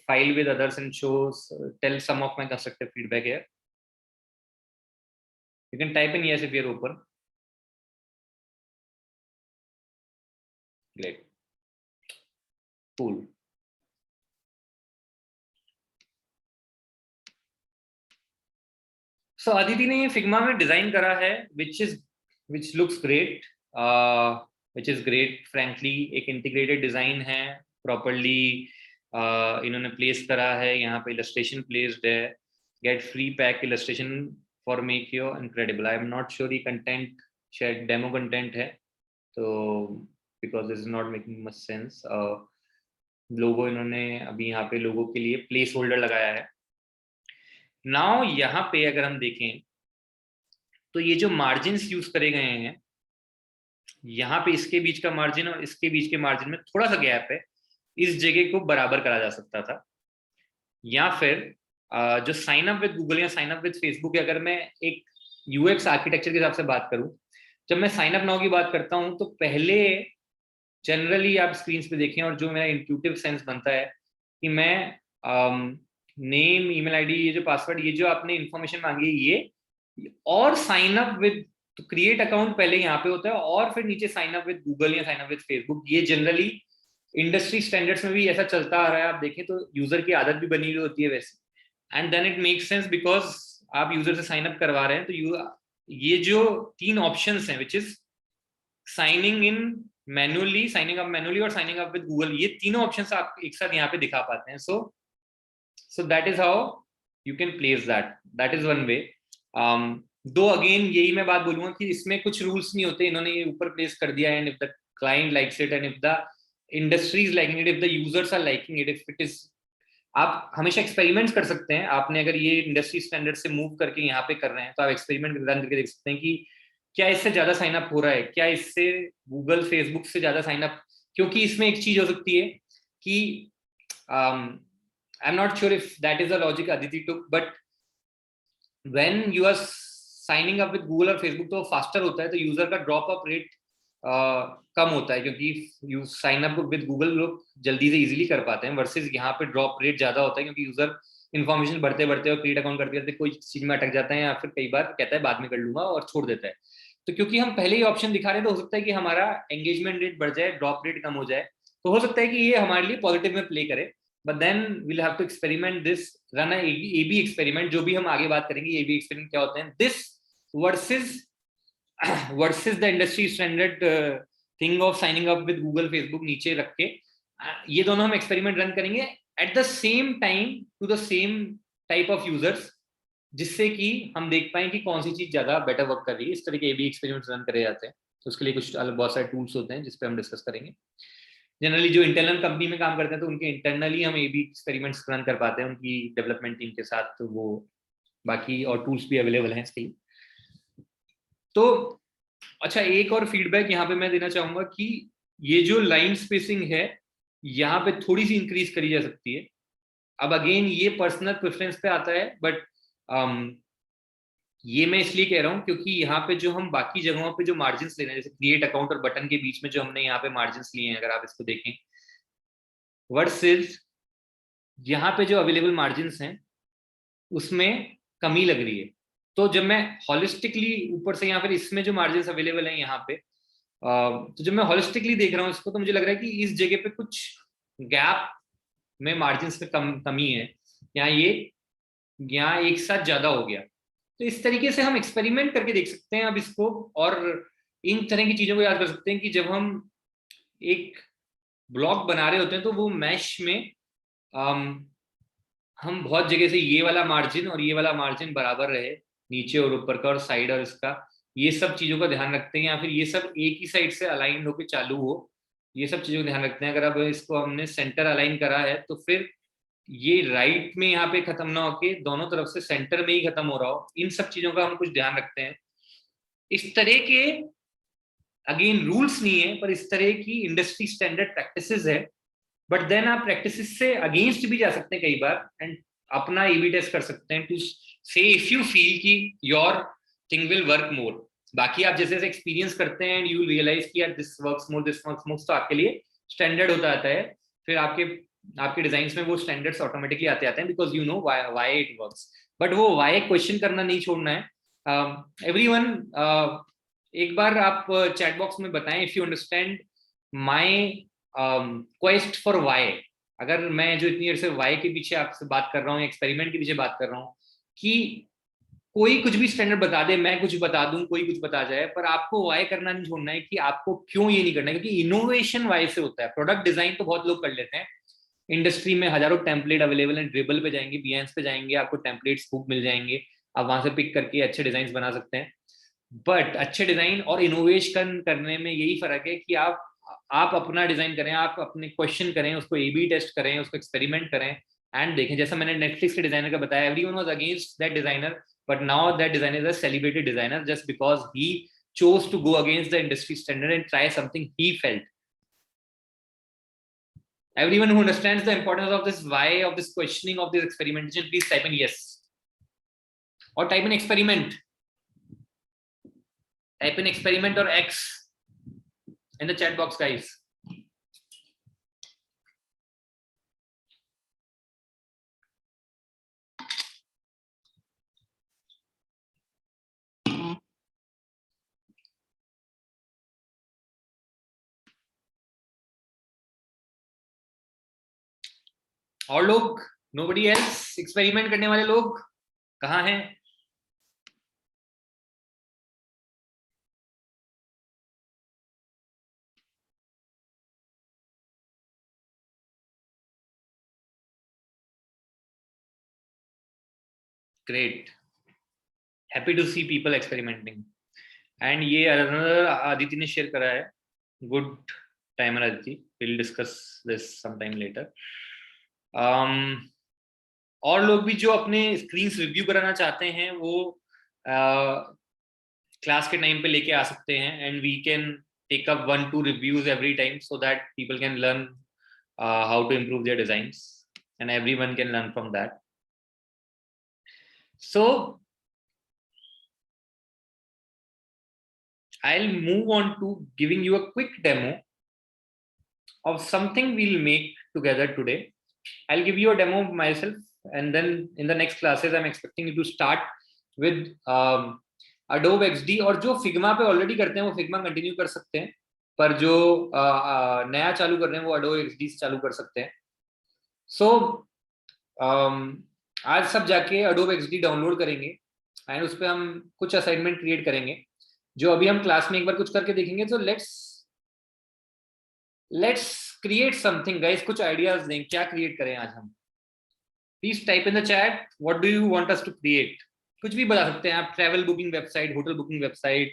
file with others and tell some of my constructive feedback here. You can type in yes if you're open. Great. Cool. So Aditi ने Figma में design करा है, which looks great, which is great frankly. एक integrated design है, properly इन्होंने place करा है, यहाँ पे illustration placed है, get free pack illustration for make you incredible. I am not sure ये content शायद demo content है, तो because this is not making much sense. लोगो इन्होंने अभी यहाँ पे लोगो के लिए प्लेस होल्डर लगाया है। नाउ यहाँ पे अगर हम देखें तो ये जो मार्जिन्स यूज करे गए हैं, यहाँ पे इसके बीच का मार्जिन और इसके बीच के मार्जिन में थोड़ा सा गैप है, इस जगह को बराबर करा जा सकता था। या फिर जो साइन अप विद गूगल या साइन अप विद फेसबुक, अगर मैं एक यूएक्स आर्किटेक्चर के हिसाब से बात करूं, जब मैं साइन अप नाउ की बात करता हूं तो पहले जनरली आप स्क्रीन पे देखें और जो मेरा इंट्यूटिव सेंस बनता है कि मैं नेम, ईमेल आईडी, ये जो पासवर्ड, ये जो आपने इंफॉर्मेशन मांगी है ये, और साइन अप विद, तो क्रिएट अकाउंट पहले यहाँ पे होता है और फिर नीचे साइन अप विद गूगल या साइन अप विद फेसबुक। ये जनरली इंडस्ट्री स्टैंडर्ड्स में भी ऐसा चलता आ रहा है। आप देखें तो यूजर की आदत भी बनी हुई होती है वैसे, and then it makes sense because आप यूजर से साइन अप करवा रहे हैं। तो ये जो तीन ऑप्शंस हैं, which is signing in manually, signing up manually और साइनिंग अप विद गूगल, ये तीनों ऑप्शंस आप एक साथ यहाँ पे दिखा पाते हैं। सो that is how you can place that is one way. दो अगेन यही मैं बात बोलूंगा कि इसमें कुछ रूल्स नहीं होते, इन्होंने ये ऊपर प्लेस कर दिया, and if the client likes it and if the industry is liking it, if the users are liking it, if it is, आप हमेशा एक्सपेरिमेंट्स कर सकते हैं। आपने अगर ये इंडस्ट्री स्टैंडर्ड से मूव करके यहाँ पे कर रहे हैं तो आप एक्सपेरिमेंट रन करके देख सकते हैं कि क्या इससे ज्यादा साइन अप हो रहा है, क्या इससे गूगल फेसबुक से ज्यादा साइन अप। क्योंकि इसमें एक चीज हो सकती है कि I am not sure if that is the logic Aditi took, but when you are signing up with Google और फेसबुक तो फास्टर होता है, तो यूजर का ड्रॉप अप रेट कम होता है, क्योंकि you sign up with Google लोग जल्दी से इजीली कर पाते हैं, वर्सेस यहाँ पे ड्रॉप रेट ज्यादा होता है क्योंकि यूजर इन्फॉर्मेशन भरते भरते और क्रिएट अकाउंट करते करते कोई चीज में अटक जाता है, या फिर कई बार कहता है बाद में कर लूंगा और छोड़ देता है। तो क्योंकि हम पहले ही ऑप्शन दिखा रहे हैं तो हो सकता है कि हमारा एंगेजमेंट रेट बढ़ जाए, ड्रॉप रेट कम हो जाए, तो हो सकता है कि ये हमारे लिए पॉजिटिव में प्ले करे। But then we'll have to experiment this, run A B experiment, जो भी हम आगे बात करेंगे ए बी एक्सपेरिमेंट क्या होते हैं, this versus the industry standard thing of signing up with Google, Facebook नीचे रख के ये दोनों हम एक्सपेरिमेंट रन करेंगे at the same time to the same type of users, जिससे कि हम देख पाए कि कौन सी चीज ज्यादा बेटर वर्क कर रही है। इस तरह के ए बी एक्सपेरिमेंट्स रन करे जाते हैं, तो उसके लिए कुछ बहुत सारे टूल्स होते हैं जिस पे हम डिस्कस करेंगे। जनरली जो इंटरनल कंपनी में काम करते हैं तो उनके इंटरनली हम ए बी एक्सपेरिमेंट्स रन कर पाते हैं उनकी डेवलपमेंट टीम के साथ, तो वो बाकी और टूल्स भी अवेलेबल हैं इसके लिए। तो अच्छा, एक और फीडबैक यहाँ पे मैं देना चाहूंगा कि ये जो लाइन स्पेसिंग है यहाँ पे थोड़ी सी इंक्रीज करी जा सकती है। अब अगेन ये पर्सनल प्रेफरेंस पे आता है, बट ये मैं इसलिए कह रहा हूँ क्योंकि यहाँ पे जो हम बाकी जगहों पे जो मार्जिन ले रहे हैं, जैसे क्रिएट अकाउंट और बटन के बीच में जो हमने यहाँ पे मार्जिन लिए हैं, अगर आप इसको देखें वर्सेस यहाँ पे जो अवेलेबल मार्जिन हैं उसमें कमी लग रही है। तो जब मैं हॉलिस्टिकली ऊपर से यहाँ पर इसमें जो मार्जिन अवेलेबल है यहाँ पे, तो जब मैं हॉलिस्टिकली देख रहा हूँ इसको, तो मुझे लग रहा है कि इस जगह पे कुछ गैप में मार्जिन में कमी है, यहाँ एक साथ ज्यादा हो गया। तो इस तरीके से हम एक्सपेरिमेंट करके देख सकते हैं अब इसको, और इन तरह की चीजों को याद कर सकते हैं कि जब हम एक ब्लॉक बना रहे होते हैं तो वो मैश में हम बहुत जगह से ये वाला मार्जिन और ये वाला मार्जिन बराबर रहे, नीचे और ऊपर का और साइड और इसका, ये सब चीजों का ध्यान रखते हैं, या फिर ये सब एक ही साइड से अलाइन होकर चालू हो, ये सब चीजों का ध्यान रखते हैं। अगर अब इसको हमने सेंटर अलाइन करा है तो फिर ये राइट में यहाँ पे खत्म ना होके दोनों तरफ से सेंटर में ही खत्म हो रहा हो, इन सब चीजों का हम कुछ ध्यान रखते हैं। इस तरह के अगेन रूल्स नहीं है, पर इस तरह की इंडस्ट्री स्टैंडर्ड प्रैक्टिसेस है, बट देन आप प्रैक्टिसेस से अगेंस्ट भी जा सकते हैं कई बार एंड अपना ए बी टेस्ट कर सकते हैं टू से इफ यू फील कि your thing will work more. बाकी आप जैसे जैसे एक्सपीरियंस करते हैं एंड यू रियलाइज कि यार this works more, this works more, तो आपके लिए स्टैंडर्ड होता आता है, फिर आपके डिजाइन्स में वो स्टैंडर्ड्स ऑटोमेटिकली आते हैं because you know why it works. But वो व्हाई क्वेश्चन करना नहीं छोड़ना है। एवरीवन एक बार आप चैट बॉक्स में बताएं if you understand my quest for why. अगर मैं जो इतनी देर से व्हाई के पीछे आपसे बात कर रहा हूँ, एक्सपेरिमेंट के पीछे बात कर रहा हूँ, कि कोई कुछ भी स्टैंडर्ड बता दे, मैं कुछ बता दूं, कोई कुछ बता जाए, पर आपको वाई करना नहीं छोड़ना है कि आपको क्यों ये नहीं करना है, क्योंकि इनोवेशन वाई से होता है। प्रोडक्ट डिजाइन तो बहुत लोग कर लेते हैं, इंडस्ट्री में हजारों टेम्पलेट अवेलेबल है, ड्रिबल पे जाएंगे, बिहेंस पे जाएंगे, आपको टेम्पलेट्स बुक मिल जाएंगे, आप वहां से पिक करके अच्छे डिजाइन बना सकते हैं। बट अच्छे डिजाइन और इनोवेशन करने में यही फर्क है कि आप अपना डिजाइन करें, आप अपने क्वेश्चन करें, उसको ए बी टेस्ट करें, उसको एक्सपेरिमेंट करें एंड देखें। जैसा मैंने नेटफ्लिक्स के डिजाइनर का बताया, everyone was against that designer, but now that designer is a celebrated designer just because he chose to go against the industry standard and try something he felt. Everyone who understands the importance of this why, of this questioning, of this experimentation, please type in yes or type in experiment, type in experiment or X in the chat box, guys. और लोग, nobody else, experiment करने वाले लोग कहाँ हैं? Great, happy to see people experimenting. And ये another Aditi ने share करा है, good timer Aditi, we'll discuss this sometime later. और लोग भी जो अपने स्क्रीन्स रिव्यू कराना चाहते हैं वो क्लास के टाइम पे लेके आ सकते हैं, and we can take up 1-2 reviews every time so that people can learn how to improve their designs and everyone can learn from that. So I'll move on to giving you a quick demo of something we'll make together today. I'll give you a demo of myself, and then in the next classes I'm expecting you to start with Adobe XD, और जो Figma पे already करते हैं वो Figma continue कर सकते हैं, पर जो नया चालू कर रहे हैं वो Adobe XD से चालू कर सकते हैं। So आज सब जाके Adobe XD डाउनलोड करेंगे एंड उस पर हम कुछ असाइनमेंट क्रिएट करेंगे, जो अभी हम क्लास में एक बार कुछ करके देखेंगे। तो let's let's create something guys, कुछ आइडियाज दें, क्या क्रिएट करें आज हम? Please type in the chat what do you want us to create. कुछ भी बता सकते हैं आप, travel booking website, hotel booking website,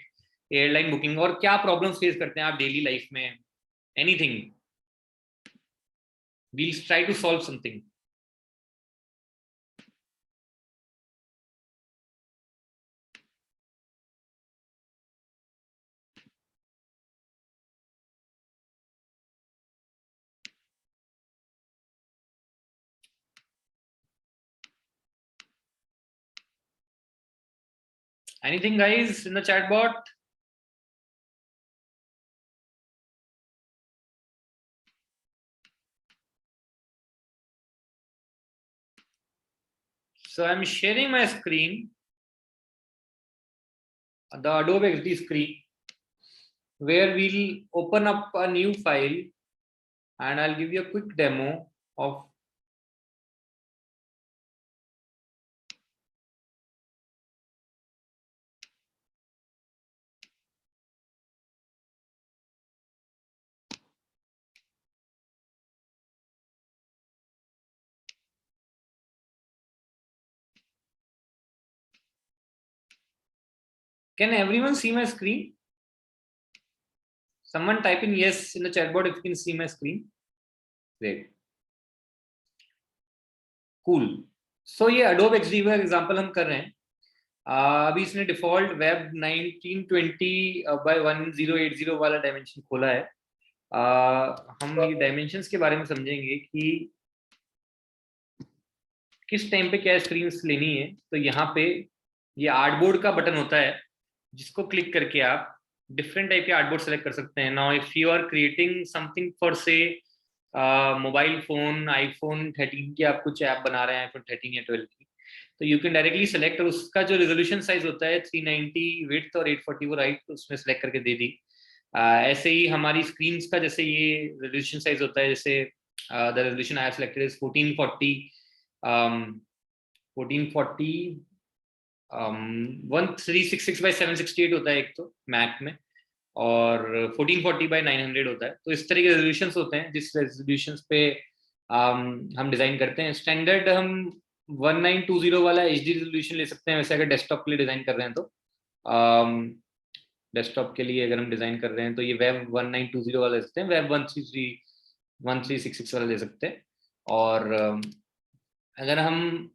airline booking, और क्या प्रॉब्लम्स फेस करते हैं आप डेली लाइफ में, anything, we'll try to solve something. Anything guys in the chat bot? So I'm sharing my screen, the Adobe XD screen, where we'll open up a new file and I'll give you a quick demo of Can everyone see my screen? Someone type in yes in the chat box if you can see my screen. Great. Cool. So ये Adobe XD का example हम कर रहे हैं। अभी इसने default web 1920 by 1080 वाला dimension खोला है। हम ये डायमेंशंस के बारे में समझेंगे कि किस टाइम पे क्या स्क्रीन्स लेनी है। तो यहाँ पे ये आर्टबोर्ड का बटन होता है, जिसको क्लिक करके आप डिफरेंट टाइप के आर्टबोर्ड सेलेक्ट कर सकते हैं। Now if you are creating something for say mobile phone, iPhone 13 की आप कुछ ऐप बना रहे हैं, आईफोन 13 या 12 की, तो यू कैन डायरेक्टली सेलेक्ट, और उसका जो रेजोल्यूशन साइज होता है 390 विड्थ और 840 वो राइट, उसमें सेलेक्ट करके दे दी। ऐसे ही हमारी स्क्रीन का जैसे ये रेजोल्यूशन साइज होता है, जैसे the resolution I have selected is 1440 1366 by 768 होता है एक तो मैक में, और 1440 बाई 900 होता है। तो इस तरह के रेजोल्यूशंस होते हैं जिस रेजोल्यूशंस पे हम डिजाइन करते हैं। स्टैंडर्ड हम 1920 वाला HD रेजोल्यूशन ले सकते हैं वैसे, अगर डेस्कटॉप के लिए डिजाइन कर रहे हैं तो। डेस्कटॉप के लिए अगर हम डिजाइन कर रहे हैं तो ये वेब 1920 वाला ले सकते हैं, वेब 1366 वाला ले सकते हैं। और अगर हम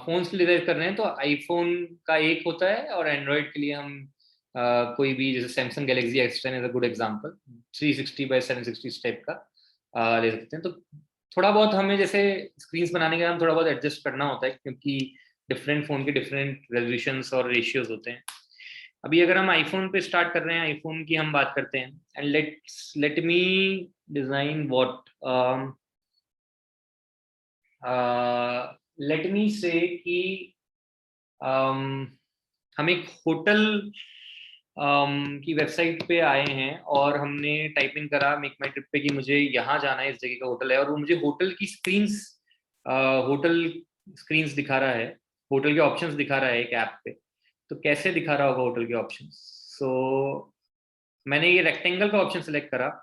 फोन्स के लिए डिजाइन कर रहे हैं तो आईफोन का एक होता है, और एंड्रॉइड के लिए हम कोई भी, जैसे Samsung Galaxy S10 is a good example, 360 by 760 type का ले सकते हैं। तो थोड़ा बहुत हमें जैसे स्क्रीन्स बनाने के लिए हम थोड़ा बहुत एडजस्ट करना होता है, क्योंकि डिफरेंट फोन के डिफरेंट रेजोल्यूशंस और रेशियोज होते हैं। अभी अगर हम आईफोन पे स्टार्ट कर रहे हैं, आईफोन की हम बात करते हैं, and let me design what, let me से कि हम एक होटल की वेबसाइट पे आए हैं और हमने टाइपिंग करा मेक माई ट्रिप पे कि मुझे यहाँ जाना है, इस जगह का होटल है, और वो मुझे होटल की स्क्रीन्स दिखा रहा है, होटल के ऑप्शंस दिखा रहा है एक ऐप पे। तो कैसे दिखा रहा होगा होटल के ऑप्शंस? सो मैंने ये रेक्टेंगल का ऑप्शन सेलेक्ट करा,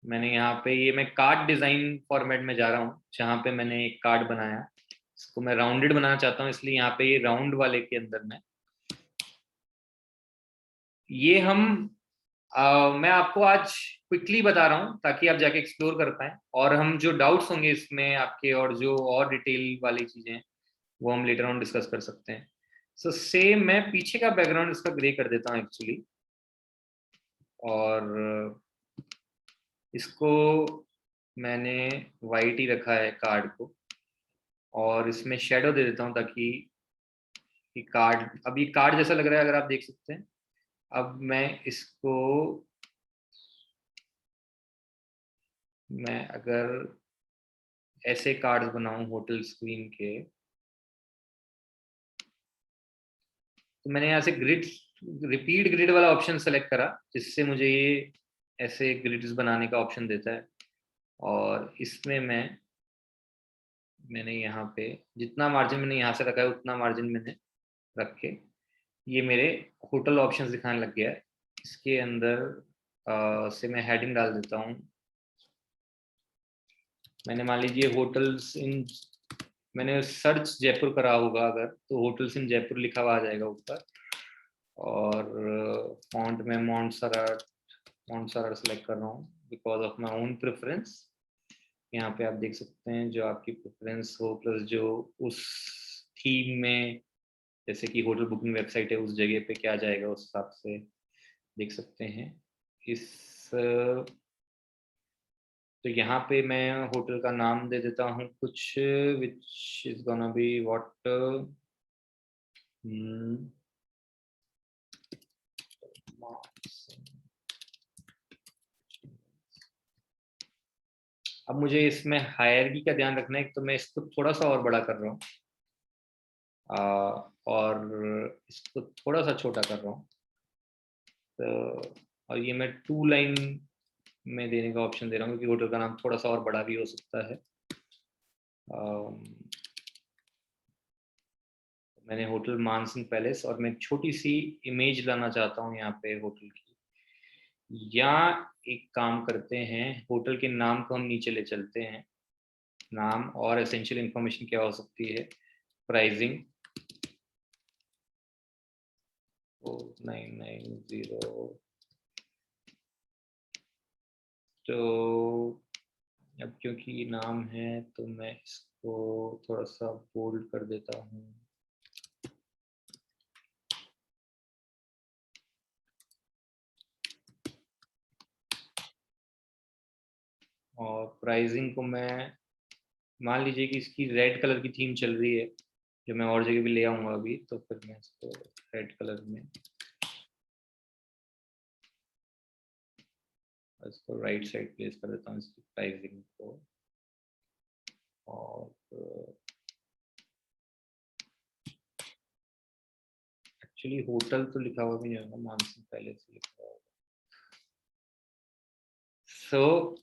मैंने यहाँ पे ये मैं कार्ड डिजाइन फॉर्मेट में जा रहा हूँ, जहाँ पे मैंने एक कार्ड बनाया, इसको मैं राउंडेड बनाना चाहता हूँ, इसलिए यहाँ पे ये राउंड वाले के अंदर में ये मैं आपको आज क्विकली बता रहा हूँ ताकि आप जाके एक्सप्लोर कर पाएं, और हम जो डाउट्स होंगे इसमें आपके और जो और डिटेल वाली चीजें हैं वो हम लेटर ऑन डिस्कस कर सकते हैं। सो सेम मैं पीछे का बैकग्राउंड इसका ग्रे कर देता हूँ एक्चुअली, और इसको मैंने वाइट ही रखा है कार्ड को, और इसमें शेडो दे देता हूँ ताकि कार्ड, अब ये कार्ड जैसा लग रहा है अगर आप देख सकते हैं। अब मैं अगर ऐसे कार्ड्स बनाऊं होटल स्क्रीन के, तो मैंने यहाँ से रिपीट ग्रिड वाला ऑप्शन सेलेक्ट करा, जिससे मुझे ये ऐसे ग्रिड्स बनाने का ऑप्शन देता है। और इसमें मैंने यहाँ पे जितना मार्जिन मैंने यहाँ से रखा है उतना मार्जिन मैंने रख के ये मेरे होटल ऑप्शंस दिखाने लग गया है। इसके अंदर से मैं हेडिंग डाल देता हूँ। मैंने मान लीजिए होटल्स इन, मैंने सर्च जयपुर करा होगा अगर, तो होटल्स इन जयपुर लिखा हुआ आ जाएगा ऊपर। और फॉन्ट में मॉन्टसराट सेलेक्ट कर रहा हूँ because of my own preference. यहाँ पे आप देख सकते हैं जो आपकी प्रेफरेंस हो प्लस जो उस थीम में, जैसे कि होटल बुकिंग वेबसाइट है उस जगह पे क्या जाएगा उस हिसाब से देख सकते हैं। तो यहाँ पे मैं होटल का नाम दे देता हूँ कुछ, which is gonna be what, अब मुझे इसमें हायरकी का ध्यान रखना है, तो मैं इसको थोड़ा सा और बड़ा कर रहा हूँ और इसको थोड़ा सा छोटा कर रहा हूँ। तो और ये मैं 2 लाइन में देने का ऑप्शन दे रहा हूँ क्योंकि होटल का नाम थोड़ा सा और बड़ा भी हो सकता है। मैंने होटल मानसिंह पैलेस और मैं छोटी सी इमेज लाना चाहता हूँ यहाँ पे होटल की। या एक काम करते हैं, होटल के नाम को हम नीचे ले चलते हैं। नाम और एसेंशियल इंफॉर्मेशन क्या हो सकती है, प्राइसिंग 4990। तो अब क्योंकि नाम है तो मैं इसको थोड़ा सा बोल्ड कर देता हूँ। और प्राइसिंग को मैं, मान लीजिए कि इसकी रेड कलर की थीम चल रही है जो मैं और जगह भी ले आऊंगा अभी, तो फिर मैं इसको रेड कलर में, इसको राइट साइड प्लेस कर देता हूँ इसकी प्राइसिंग को। और एक्चुअली होटल तो लिखा हुआ भी नहीं होगा, मानसिंह पहले से लिखा होगा। सो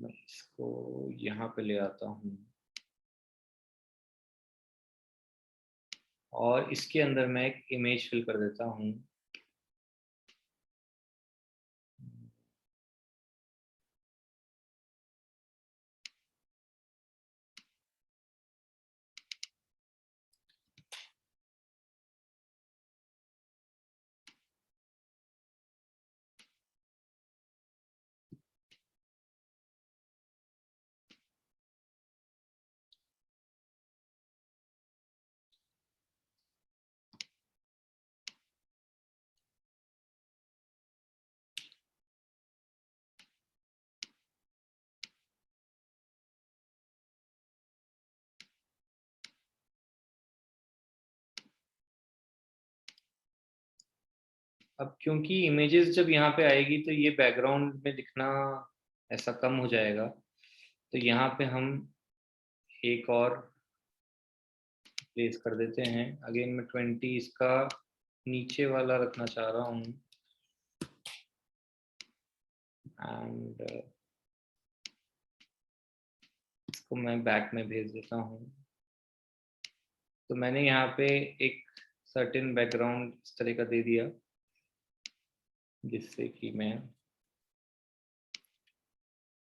मैं इसको यहाँ पे ले आता हूँ और इसके अंदर मैं एक इमेज फिल कर देता हूँ। अब क्योंकि इमेजेस जब यहाँ पे आएगी तो ये बैकग्राउंड में दिखना ऐसा कम हो जाएगा, तो यहाँ पे हम एक और प्लेस कर देते हैं। अगेन मैं 20 इसका नीचे वाला रखना चाह रहा हूँ एंड इसको मैं बैक में भेज देता हूँ। तो मैंने यहाँ पे एक सर्टेन बैकग्राउंड इस तरह का दे दिया जिससे कि मैं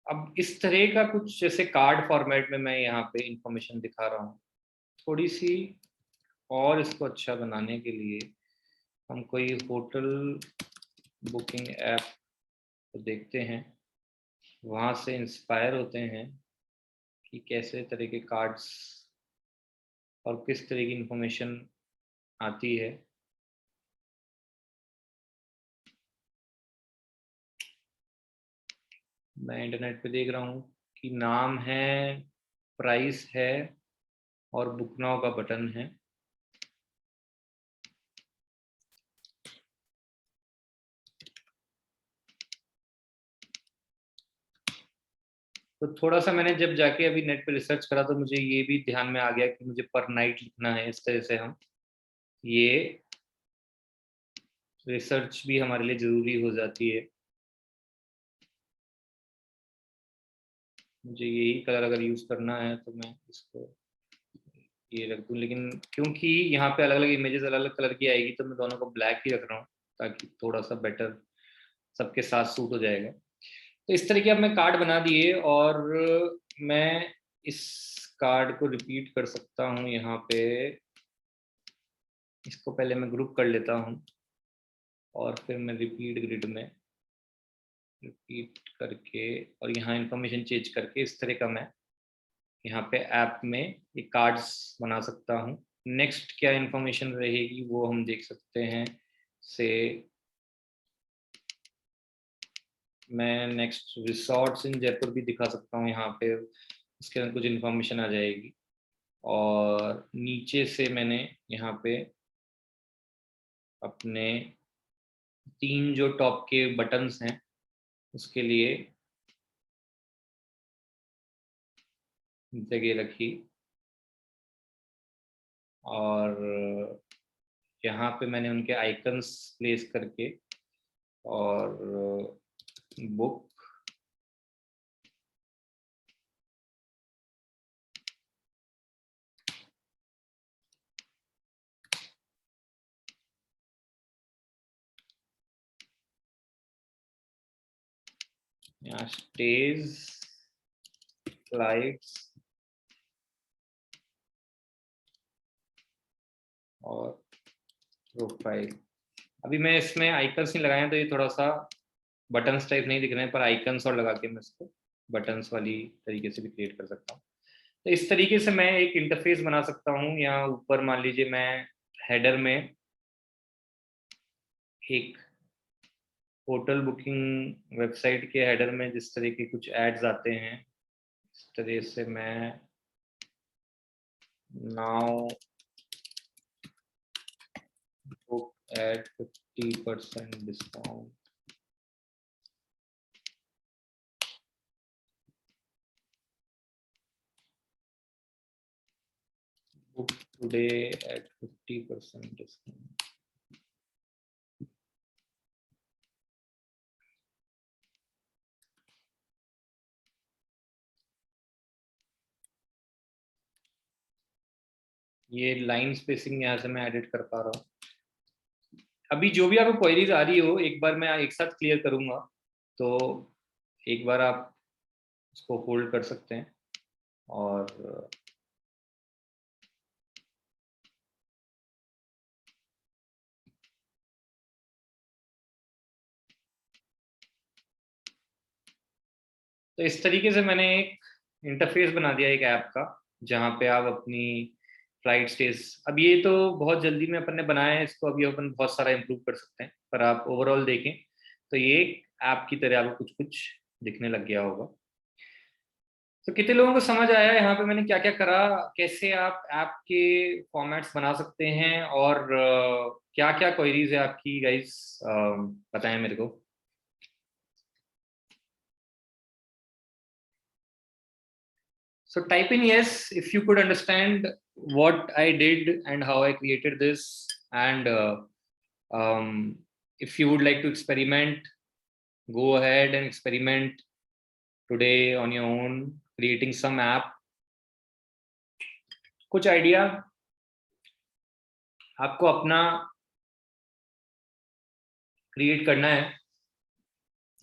अब इस तरह का कुछ जैसे कार्ड फॉर्मेट में मैं यहाँ पे इंफॉर्मेशन दिखा रहा हूँ। थोड़ी सी और इसको अच्छा बनाने के लिए हम कोई होटल बुकिंग ऐप को देखते हैं, वहाँ से इंस्पायर होते हैं कि कैसे तरह के कार्ड्स और किस तरह की इंफॉर्मेशन आती है। मैं इंटरनेट पे देख रहा हूँ कि नाम है, प्राइस है और बुक नाउ का बटन है। तो थोड़ा सा मैंने जब जाके अभी नेट पे रिसर्च करा तो मुझे ये भी ध्यान में आ गया कि मुझे पर नाइट लिखना है। इस तरह से हम ये रिसर्च भी हमारे लिए जरूरी हो जाती है। मुझे यही कलर अगर यूज करना है तो मैं इसको ये रख दूं, लेकिन क्योंकि यहाँ पे अलग अलग इमेजेस अलग अलग कलर की आएगी तो मैं दोनों को ब्लैक ही रख रहा हूँ। ताकि थोड़ा सा बेटर सबके साथ सूट हो जाएगा। तो इस तरीके अब मैं कार्ड बना दिए, और मैं इस कार्ड को रिपीट कर सकता हूँ यहाँ पे। इसको पहले मैं ग्रुप कर लेता हूँ और फिर मैं रिपीट ग्रिड में रिपीट करके और यहाँ इंफॉर्मेशन चेंज करके इस तरह का मैं यहाँ पे ऐप में ये कार्ड्स बना सकता हूँ। नेक्स्ट क्या इंफॉर्मेशन रहेगी वो हम देख सकते हैं। से मैं नेक्स्ट रिसोर्ट्स इन जयपुर भी दिखा सकता हूँ यहाँ पे, इसके अंदर कुछ इंफॉर्मेशन आ जाएगी। और नीचे से मैंने यहाँ पे अपने 3 जो टॉप के बटन्स हैं उसके लिए जगह रखी, और यहाँ पे मैंने उनके आइकन्स प्लेस करके और बुक यहाँ स्टेज स्लाइड्स और प्रोफाइल। अभी मैं इसमें आइकन्स नहीं लगाए हैं तो ये थोड़ा सा बटन्स टाइप नहीं दिख रहे हैं, पर आइकन्स और लगा के मैं इसको बटन्स वाली तरीके से भी क्रिएट कर सकता हूँ। तो इस तरीके से मैं एक इंटरफेस बना सकता हूँ। यहाँ ऊपर मान लीजिए मैं हेडर में एक होटल बुकिंग वेबसाइट के हेडर में जिस तरह के कुछ एड्स आते हैं, इस तरह से मैं now book at 50% discount, book today at 50% discount। ये लाइन स्पेसिंग यहाँ से मैं एडिट कर पा रहा हूँ। अभी जो भी आपको क्वेरीज आ रही हो एक बार मैं एक साथ क्लियर करूंगा, तो एक बार आप इसको होल्ड कर सकते हैं। और तो इस तरीके से मैंने एक इंटरफेस बना दिया एक ऐप का, जहाँ पे आप अपनी फ्लाइट स्टेज, अब ये तो बहुत जल्दी में अपन ने बनाया है, इसको अभी अपन बहुत सारा इम्प्रूव कर सकते हैं, पर आप ओवरऑल देखें तो ये एक ऐप की तरह आपको कुछ कुछ दिखने लग गया होगा। तो कितने लोगों को समझ आया यहाँ पे मैंने क्या क्या करा, कैसे आप ऐप के फॉर्मेट्स बना सकते हैं, और क्या क्या क्वेरीज है आपकी गाइस, बताएं मेरे को। So type in yes if you could understand what I did and how I created this, and if you would like to experiment, go ahead and experiment today on your own, creating some app। कुछ idea आपको अपना create करना है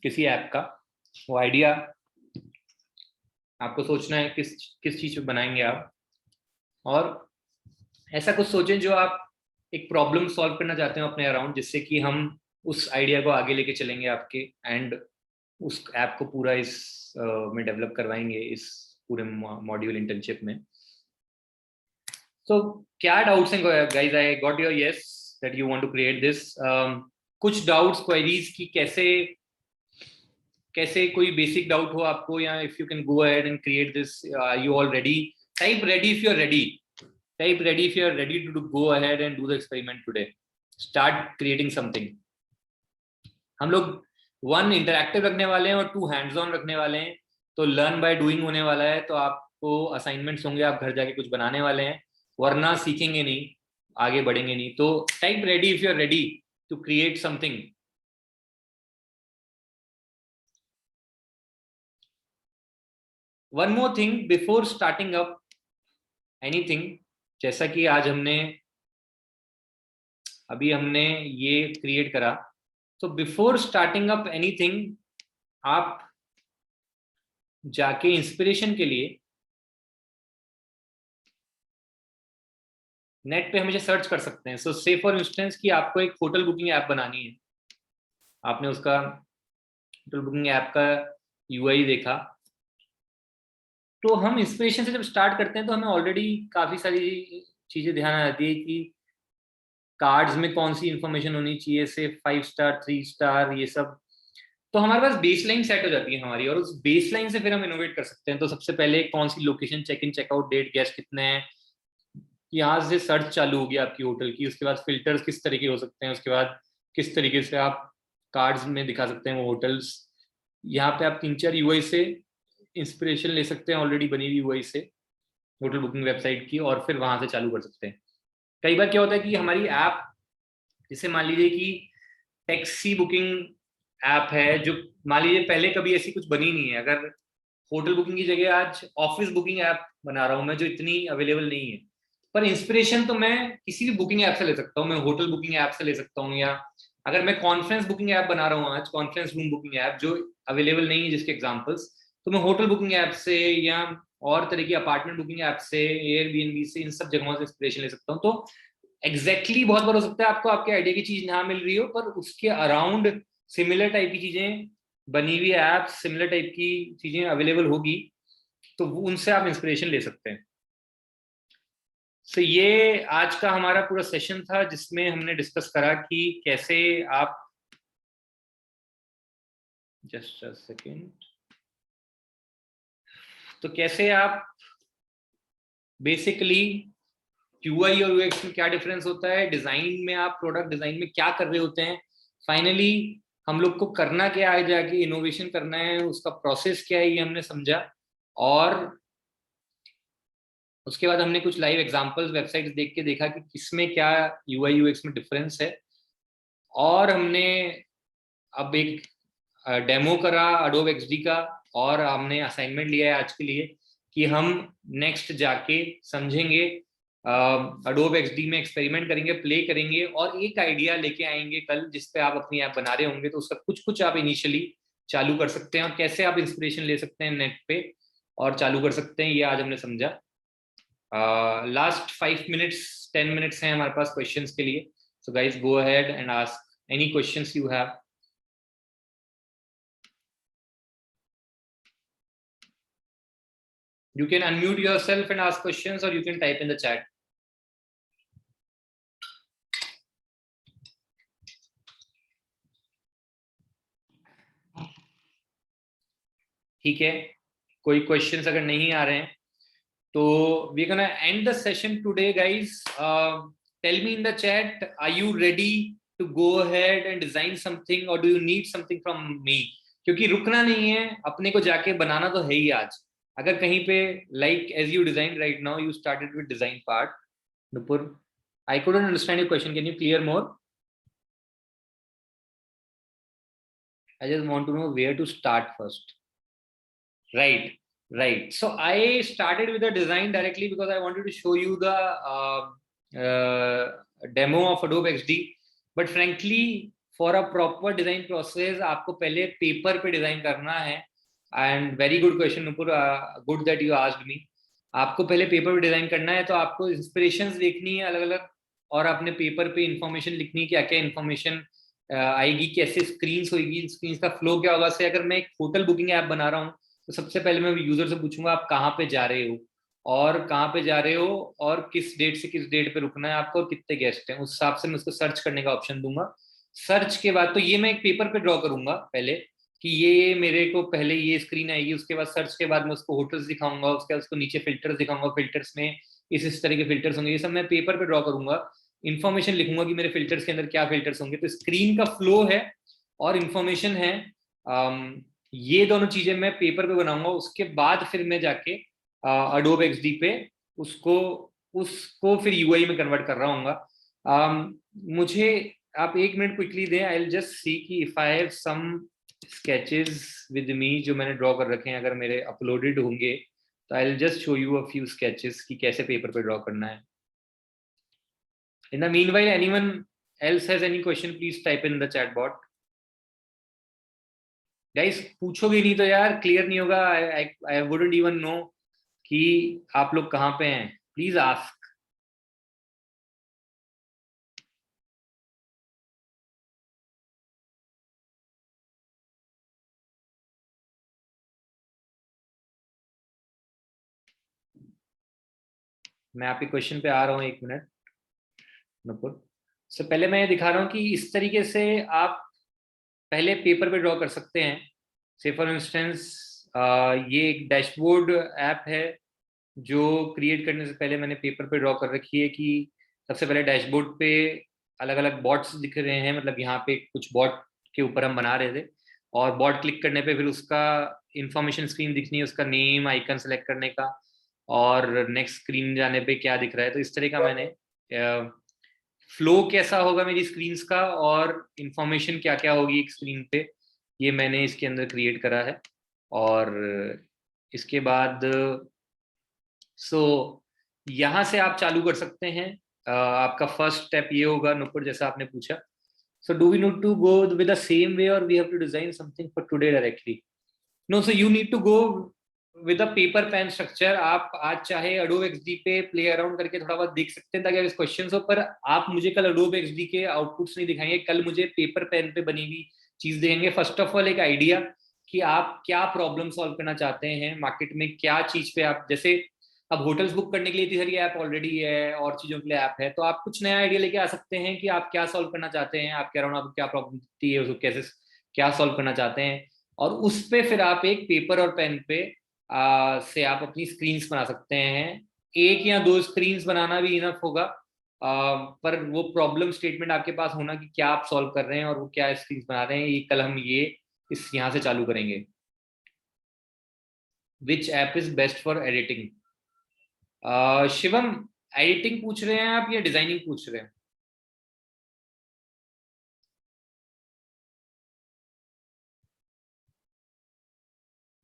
किसी app का, वो idea आपको सोचना है किस किस चीज पे बनाएंगे आप, और ऐसा कुछ सोचें जो आप एक प्रॉब्लम सॉल्व करना चाहते हो अपने अराउंड, जिससे कि हम उस आइडिया को आगे लेके चलेंगे आपके, एंड उस ऐप को पूरा इस में डेवलप करवाएंगे इस पूरे मॉड्यूल इंटर्नशिप में। So क्या डाउट्स हैं guys? I got your yes that you want to create this. कुछ डाउट्स क्वेरीज की कैसे कोई बेसिक डाउट हो आपको, या if you can go ahead and create this, you all ready? Type ready if you are ready, type ready if you are ready to go ahead and do the experiment today, start creating something. हम लोग 1 interactive रखने वाले हैं और 2 hands on रखने वाले हैं, तो लर्न बाय डूइंग होने वाला है। तो आपको असाइनमेंट्स होंगे, आप घर जाके कुछ बनाने वाले हैं, वरना सीखेंगे नहीं, आगे बढ़ेंगे नहीं। तो type ready if you are ready to create something. One more thing before starting up anything, जैसा कि आज हमने अभी हमने ये क्रिएट करा। तो बिफोर स्टार्टिंग अप एनीथिंग, आप जाके इंस्पिरेशन के लिए नेट पे हमेशा सर्च कर सकते हैं। सो से फॉर इंस्टेंस कि आपको एक होटल बुकिंग ऐप बनानी है, आपने उसका होटल बुकिंग ऐप का यूआई देखा, तो हम इंस्पिरेशन से जब स्टार्ट करते हैं तो हमें ऑलरेडी काफी सारी चीजें ध्यान आती है कि कार्ड्स में कौन सी इंफॉर्मेशन होनी चाहिए, से 5 स्टार 3 स्टार ये सब। तो हमारे पास बेसलाइन सेट हो जाती है हमारी, और उस बेसलाइन से फिर हम इनोवेट कर सकते हैं। तो सबसे पहले कौन सी location, check in checkout date, guest कितने हैं, यहाँ से सर्च चालू होगी आपकी होटल की। उसके बाद फिल्टर्स किस तरीके हो सकते हैं, उसके बाद किस तरीके से आप कार्ड्स में दिखा सकते हैं वो होटल्स। यहाँ पे आप 3-4 यूआई से इंस्पिरेशन ले सकते हैं, ऑलरेडी बनी हुई यूआई से होटल बुकिंग वेबसाइट की, और फिर वहां से चालू कर सकते हैं। कई बार क्या होता है कि हमारी ऐप, जैसे मान लीजिए कि टैक्सी बुकिंग ऐप है, जो मान लीजिए पहले कभी ऐसी कुछ बनी नहीं है, अगर होटल बुकिंग की जगह आज ऑफिस बुकिंग ऐप बना रहा हूं मैं, जो इतनी अवेलेबल नहीं है, पर इंस्पिरेशन तो मैं किसी भी बुकिंग ऐप से ले सकता हूँ। मैं होटल बुकिंग ऐप से ले सकता हूँ, या अगर मैं कॉन्फ्रेंस बुकिंग ऐप बना रहा हूँ आज, कॉन्फ्रेंस रूम बुकिंग ऐप जो अवेलेबल नहीं है जिसके एग्जाम्पल्स, तो मैं होटल बुकिंग ऐप से या और तरह की अपार्टमेंट बुकिंग ऐप से, एयरबीएनबी से, इन सब जगहों से इंस्पिरेशन ले सकता हूँ। तो बहुत बार हो सकता है आपको आपके आइडिया की चीज ना मिल रही हो, पर उसके अराउंड सिमिलर टाइप की चीजें बनी हुई ऐप, सिमिलर टाइप की चीजें अवेलेबल होगी, तो उनसे आप इंस्पिरेशन ले सकते हैं। तो ये आज का हमारा पूरा सेशन था, जिसमें हमने डिस्कस करा कि कैसे आप, जस्ट अ सेकेंड, तो कैसे आप बेसिकली यूआई और यूएक्स में क्या डिफरेंस होता है, डिजाइन में आप प्रोडक्ट डिजाइन में क्या कर रहे होते हैं, फाइनली हम लोग को करना क्या है, जाके इनोवेशन करना है, उसका प्रोसेस क्या है, ये हमने समझा। और उसके बाद हमने कुछ लाइव एग्जांपल्स वेबसाइट्स देख के देखा कि किसमें क्या यूआई यूएक्स में डिफरेंस है। और हमने अब एक डेमो करा अडोब एक्सडी का, और हमने असाइनमेंट लिया है आज के लिए कि हम नेक्स्ट जाके समझेंगे, अडोब एक्सडी में एक्सपेरिमेंट करेंगे, प्ले करेंगे, और एक आइडिया लेके आएंगे कल जिस पे आप अपनी ऐप बना रहे होंगे। तो उसका कुछ आप इनिशियली चालू कर सकते हैं, और कैसे आप इंस्पिरेशन ले सकते हैं नेट पे और चालू कर सकते हैं, ये आज हमने समझा। लास्ट 5 मिनट्स 10 मिनट्स हैं हमारे पास क्वेश्चंस के लिए। So guys, go ahead and ask any questions you have. You can unmute yourself and ask questions, or you can type in the chat. ठीक है, कोई क्वेश्चंस अगर नहीं आ रहे हैं तो we're gonna end the session today, guys. Tell me in the chat, are you ready to go ahead and design something, or do you need something from me? क्योंकि रुकना नहीं है, अपने को जाके बनाना तो है ही आज। अगर कहीं पे like as you designed right now, you started with design part. Nupur, I couldn't understand your question. Can you clear more? I just want to know where to start first. Right. So I started with the design directly because I wanted to show you the demo of Adobe XD. But frankly, for a proper design process, आपको पहले paper पे design करना है। And very good question, Nupur. Good that you asked me. आपको पहले paper पे design करना है, तो आपको इंस्पिरेशंस देखनी है अलग अलग, और अपने पेपर पे इंफॉर्मेशन लिखनी है, क्या क्या इंफॉर्मेशन आएगी, कैसे स्क्रीन्स होगी, स्क्रीन का फ्लो क्या होगा। से अगर मैं एक होटल बुकिंग ऐप बना रहा हूँ, तो सबसे पहले मैं यूजर से पूछूंगा आप कहाँ पे जा रहे हो, और कहाँ पे जा रहे हो, और किस डेट से किस डेट पे रुकना है आपको, और कितने गेस्ट हैं। उस हिसाब से मैं उसको सर्च करने का ऑप्शन दूंगा। सर्च के बाद तो ये मैं एक पेपर पे ड्रॉ करूंगा पहले कि ये मेरे को पहले ये स्क्रीन आएगी, उसके बाद सर्च के बाद मैं उसको होटल्स दिखाऊंगा, उसके बाद उसको नीचे फिल्टर्स दिखाऊंगा, फिल्टर्स में इस तरह के फिल्टर्स होंगे, ये सब मैं पेपर पे ड्रॉ करूंगा। इन्फॉर्मेशन लिखूंगा कि मेरे फिल्टर्स के अंदर क्या फिल्टर्स होंगे। तो स्क्रीन का फ्लो है और इन्फॉर्मेशन है, ये दोनों चीजें मैं पेपर पे बनाऊंगा। उसके बाद फिर मैं जाके अडोब एक्सडी पे उसको फिर यूआई में कन्वर्ट कर रहा हूँ। मुझे आप 1 मिनट क्विकली दें, आई विल जस्ट सी कि if I have some sketches with me जो मैंने ड्रॉ कर रखे हैं, अगर मेरे अपलोडेड होंगे तो आई will just show you a few sketches कि कैसे पेपर पे ड्रॉ करना है। In the meanwhile, anyone else has any question, please type in the chat box. Guys, पूछोगे नहीं तो यार क्लियर नहीं होगा. I wouldn't even know कि आप लोग कहाँ पे हैं. Please ask. मैं आपके क्वेश्चन पे आ रहा हूँ, 1 मिनट नुपुर. सो पहले मैं ये दिखा रहा हूँ कि इस तरीके से आप पहले पेपर पे ड्रॉ कर सकते हैं. से फॉर इंस्टेंस ये एक डैशबोर्ड ऐप है जो क्रिएट करने से पहले मैंने पेपर पे ड्रॉ कर रखी है कि सबसे पहले डैशबोर्ड पे अलग अलग बॉट्स दिख रहे हैं. मतलब यहाँ पे कुछ बॉट के ऊपर हम बना रहे थे और बॉट क्लिक करने पे फिर उसका इंफॉर्मेशन स्क्रीन दिखनी है, उसका नेम आइकन सेलेक्ट करने का, और नेक्स्ट स्क्रीन जाने पे क्या दिख रहा है. तो इस तरह का मैंने फ्लो कैसा होगा मेरी स्क्रीन्स का और इंफॉर्मेशन क्या क्या होगी एक स्क्रीन पे, ये मैंने इसके अंदर क्रिएट करा है. और इसके बाद यहाँ से आप चालू कर सकते हैं. आपका फर्स्ट स्टेप ये होगा नुपुर, जैसा आपने पूछा. So do we need to go with the same way or we have to design something for today directly? No, so you need to go with a paper pen structure. आप आज चाहे Adobe XD पे play around करके थोड़ा बहुत देख सकते हैं ताकि आप इस क्वेश्चन हो, पर आप मुझे कल Adobe XD के आउटपुट्स नहीं दिखाएंगे. कल मुझे पेपर पेन पे बनी हुई चीज देंगे. फर्स्ट ऑफ ऑल एक आइडिया कि आप क्या प्रॉब्लम सॉल्व करना चाहते हैं मार्केट में, क्या चीज पे आप, जैसे अब होटल्स बुक करने के लिए इतनी सारी ऐप ऑलरेडी है और चीजों के लिए ऐप है, तो आप कुछ नया आइडिया लेके आ सकते हैं कि आप क्या सॉल्व करना चाहते हैं, आपके अराउंड आपको क्या प्रॉब्लम दिखती है, उसको कैसे क्या सॉल्व करना चाहते हैं, और उस पे फिर आप एक पेपर और पेन पे से आप अपनी स्क्रीन्स बना सकते हैं. 1 या 2 स्क्रीन्स बनाना भी इनफ होगा, पर वो प्रॉब्लम स्टेटमेंट आपके पास होना कि क्या आप सॉल्व कर रहे हैं और वो क्या स्क्रीन्स बना रहे हैं. ये कल हम ये इस यहाँ से चालू करेंगे. विच app is best for editing? Shivam, editing पूछ रहे हैं आप या डिजाइनिंग पूछ रहे हैं?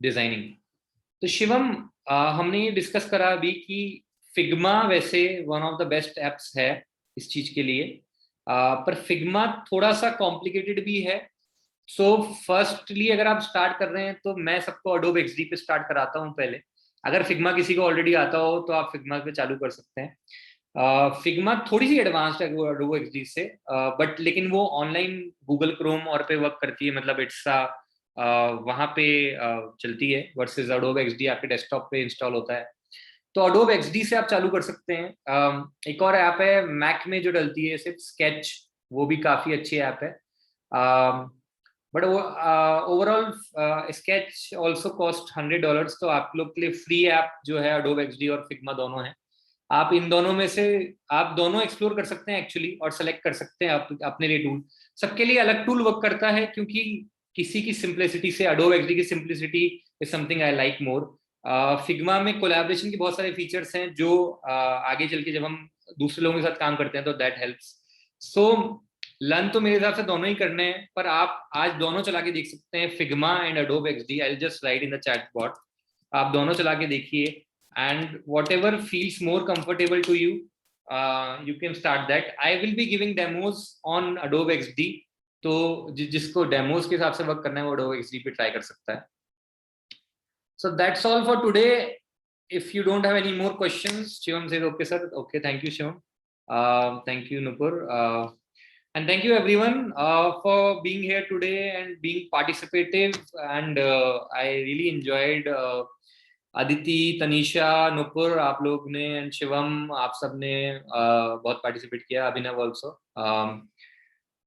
डिजाइनिंग. तो शिवम, हमने ये डिस्कस करा अभी कि फिग्मा वैसे one of the best apps है इस चीज के लिए, पर फिग्मा थोड़ा सा कॉम्प्लिकेटेड भी है. सो फर्स्टली अगर आप स्टार्ट कर रहे हैं तो मैं सबको Adobe XD पे स्टार्ट कराता हूँ पहले. अगर फिग्मा किसी को ऑलरेडी आता हो तो आप फिग्मा पे चालू कर सकते हैं. फिग्मा थोड़ी सी एडवांस्ड है Adobe XD से, बट लेकिन वो ऑनलाइन गूगल क्रोम और पे वर्क करती है. मतलब इट्स वहाँ पे चलती है, वर्सेस Adobe XD आपके डेस्कटॉप पे इंस्टॉल होता है. तो Adobe XD से आप चालू कर सकते हैं. एक और ऐप है मैक में जो डलती है सिर्फ, स्केच, वो भी काफ़ी अच्छी ऐप है. But overall sketch also cost $100. तो आप लोग के लिए फ्री ऐप जो है Adobe XD और फिग्मा दोनों है. आप इन दोनों में से आप दोनों एक्सप्लोर कर सकते हैं एक्चुअली, और सेलेक्ट कर सकते हैं अपने लिए टूल. सबके लिए अलग टूल वर्क करता है, क्योंकि किसी की सिंप्लिसिटी से Adobe XD की simplicity is something I like more. Figma में कोलैबोरेशन के बहुत सारे फीचर्स हैं जो आगे चल के जब हम दूसरे लोगों के साथ काम करते हैं तो दैट हेल्प्स. सो लर्न तो मेरे हिसाब से दोनों ही करने हैं, पर आप आज दोनों चला के देख सकते हैं, Figma and Adobe XD. I will just write in the chat bot. आप दोनों चला के देखिए, and whatever feels more comfortable to you, you can start that. I will be giving demos on Adobe XD, तो जिसको demos के हिसाब से वर्क करना है वो Adobe XD पे ट्राई कर सकता है. So that's all for today. If you don't have any more questions, Shivam says okay sir. Okay, thank you Shivam. Thank you Nupur, and thank you everyone for being here today and being participative, and I really enjoyed Aditi, Tanisha, Nupur, आप लोग ने, and Shivam, आप सब ने बहुत participate किया. अभिनव also.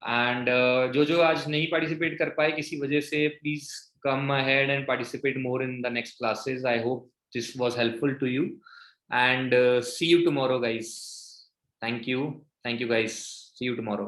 And जो आज नहीं पार्टिसिपेट कर पाए किसी वजह से, please come ahead and participate more in the next classes. I hope this was helpful to you, and see you tomorrow guys. Thank you guys. See you tomorrow.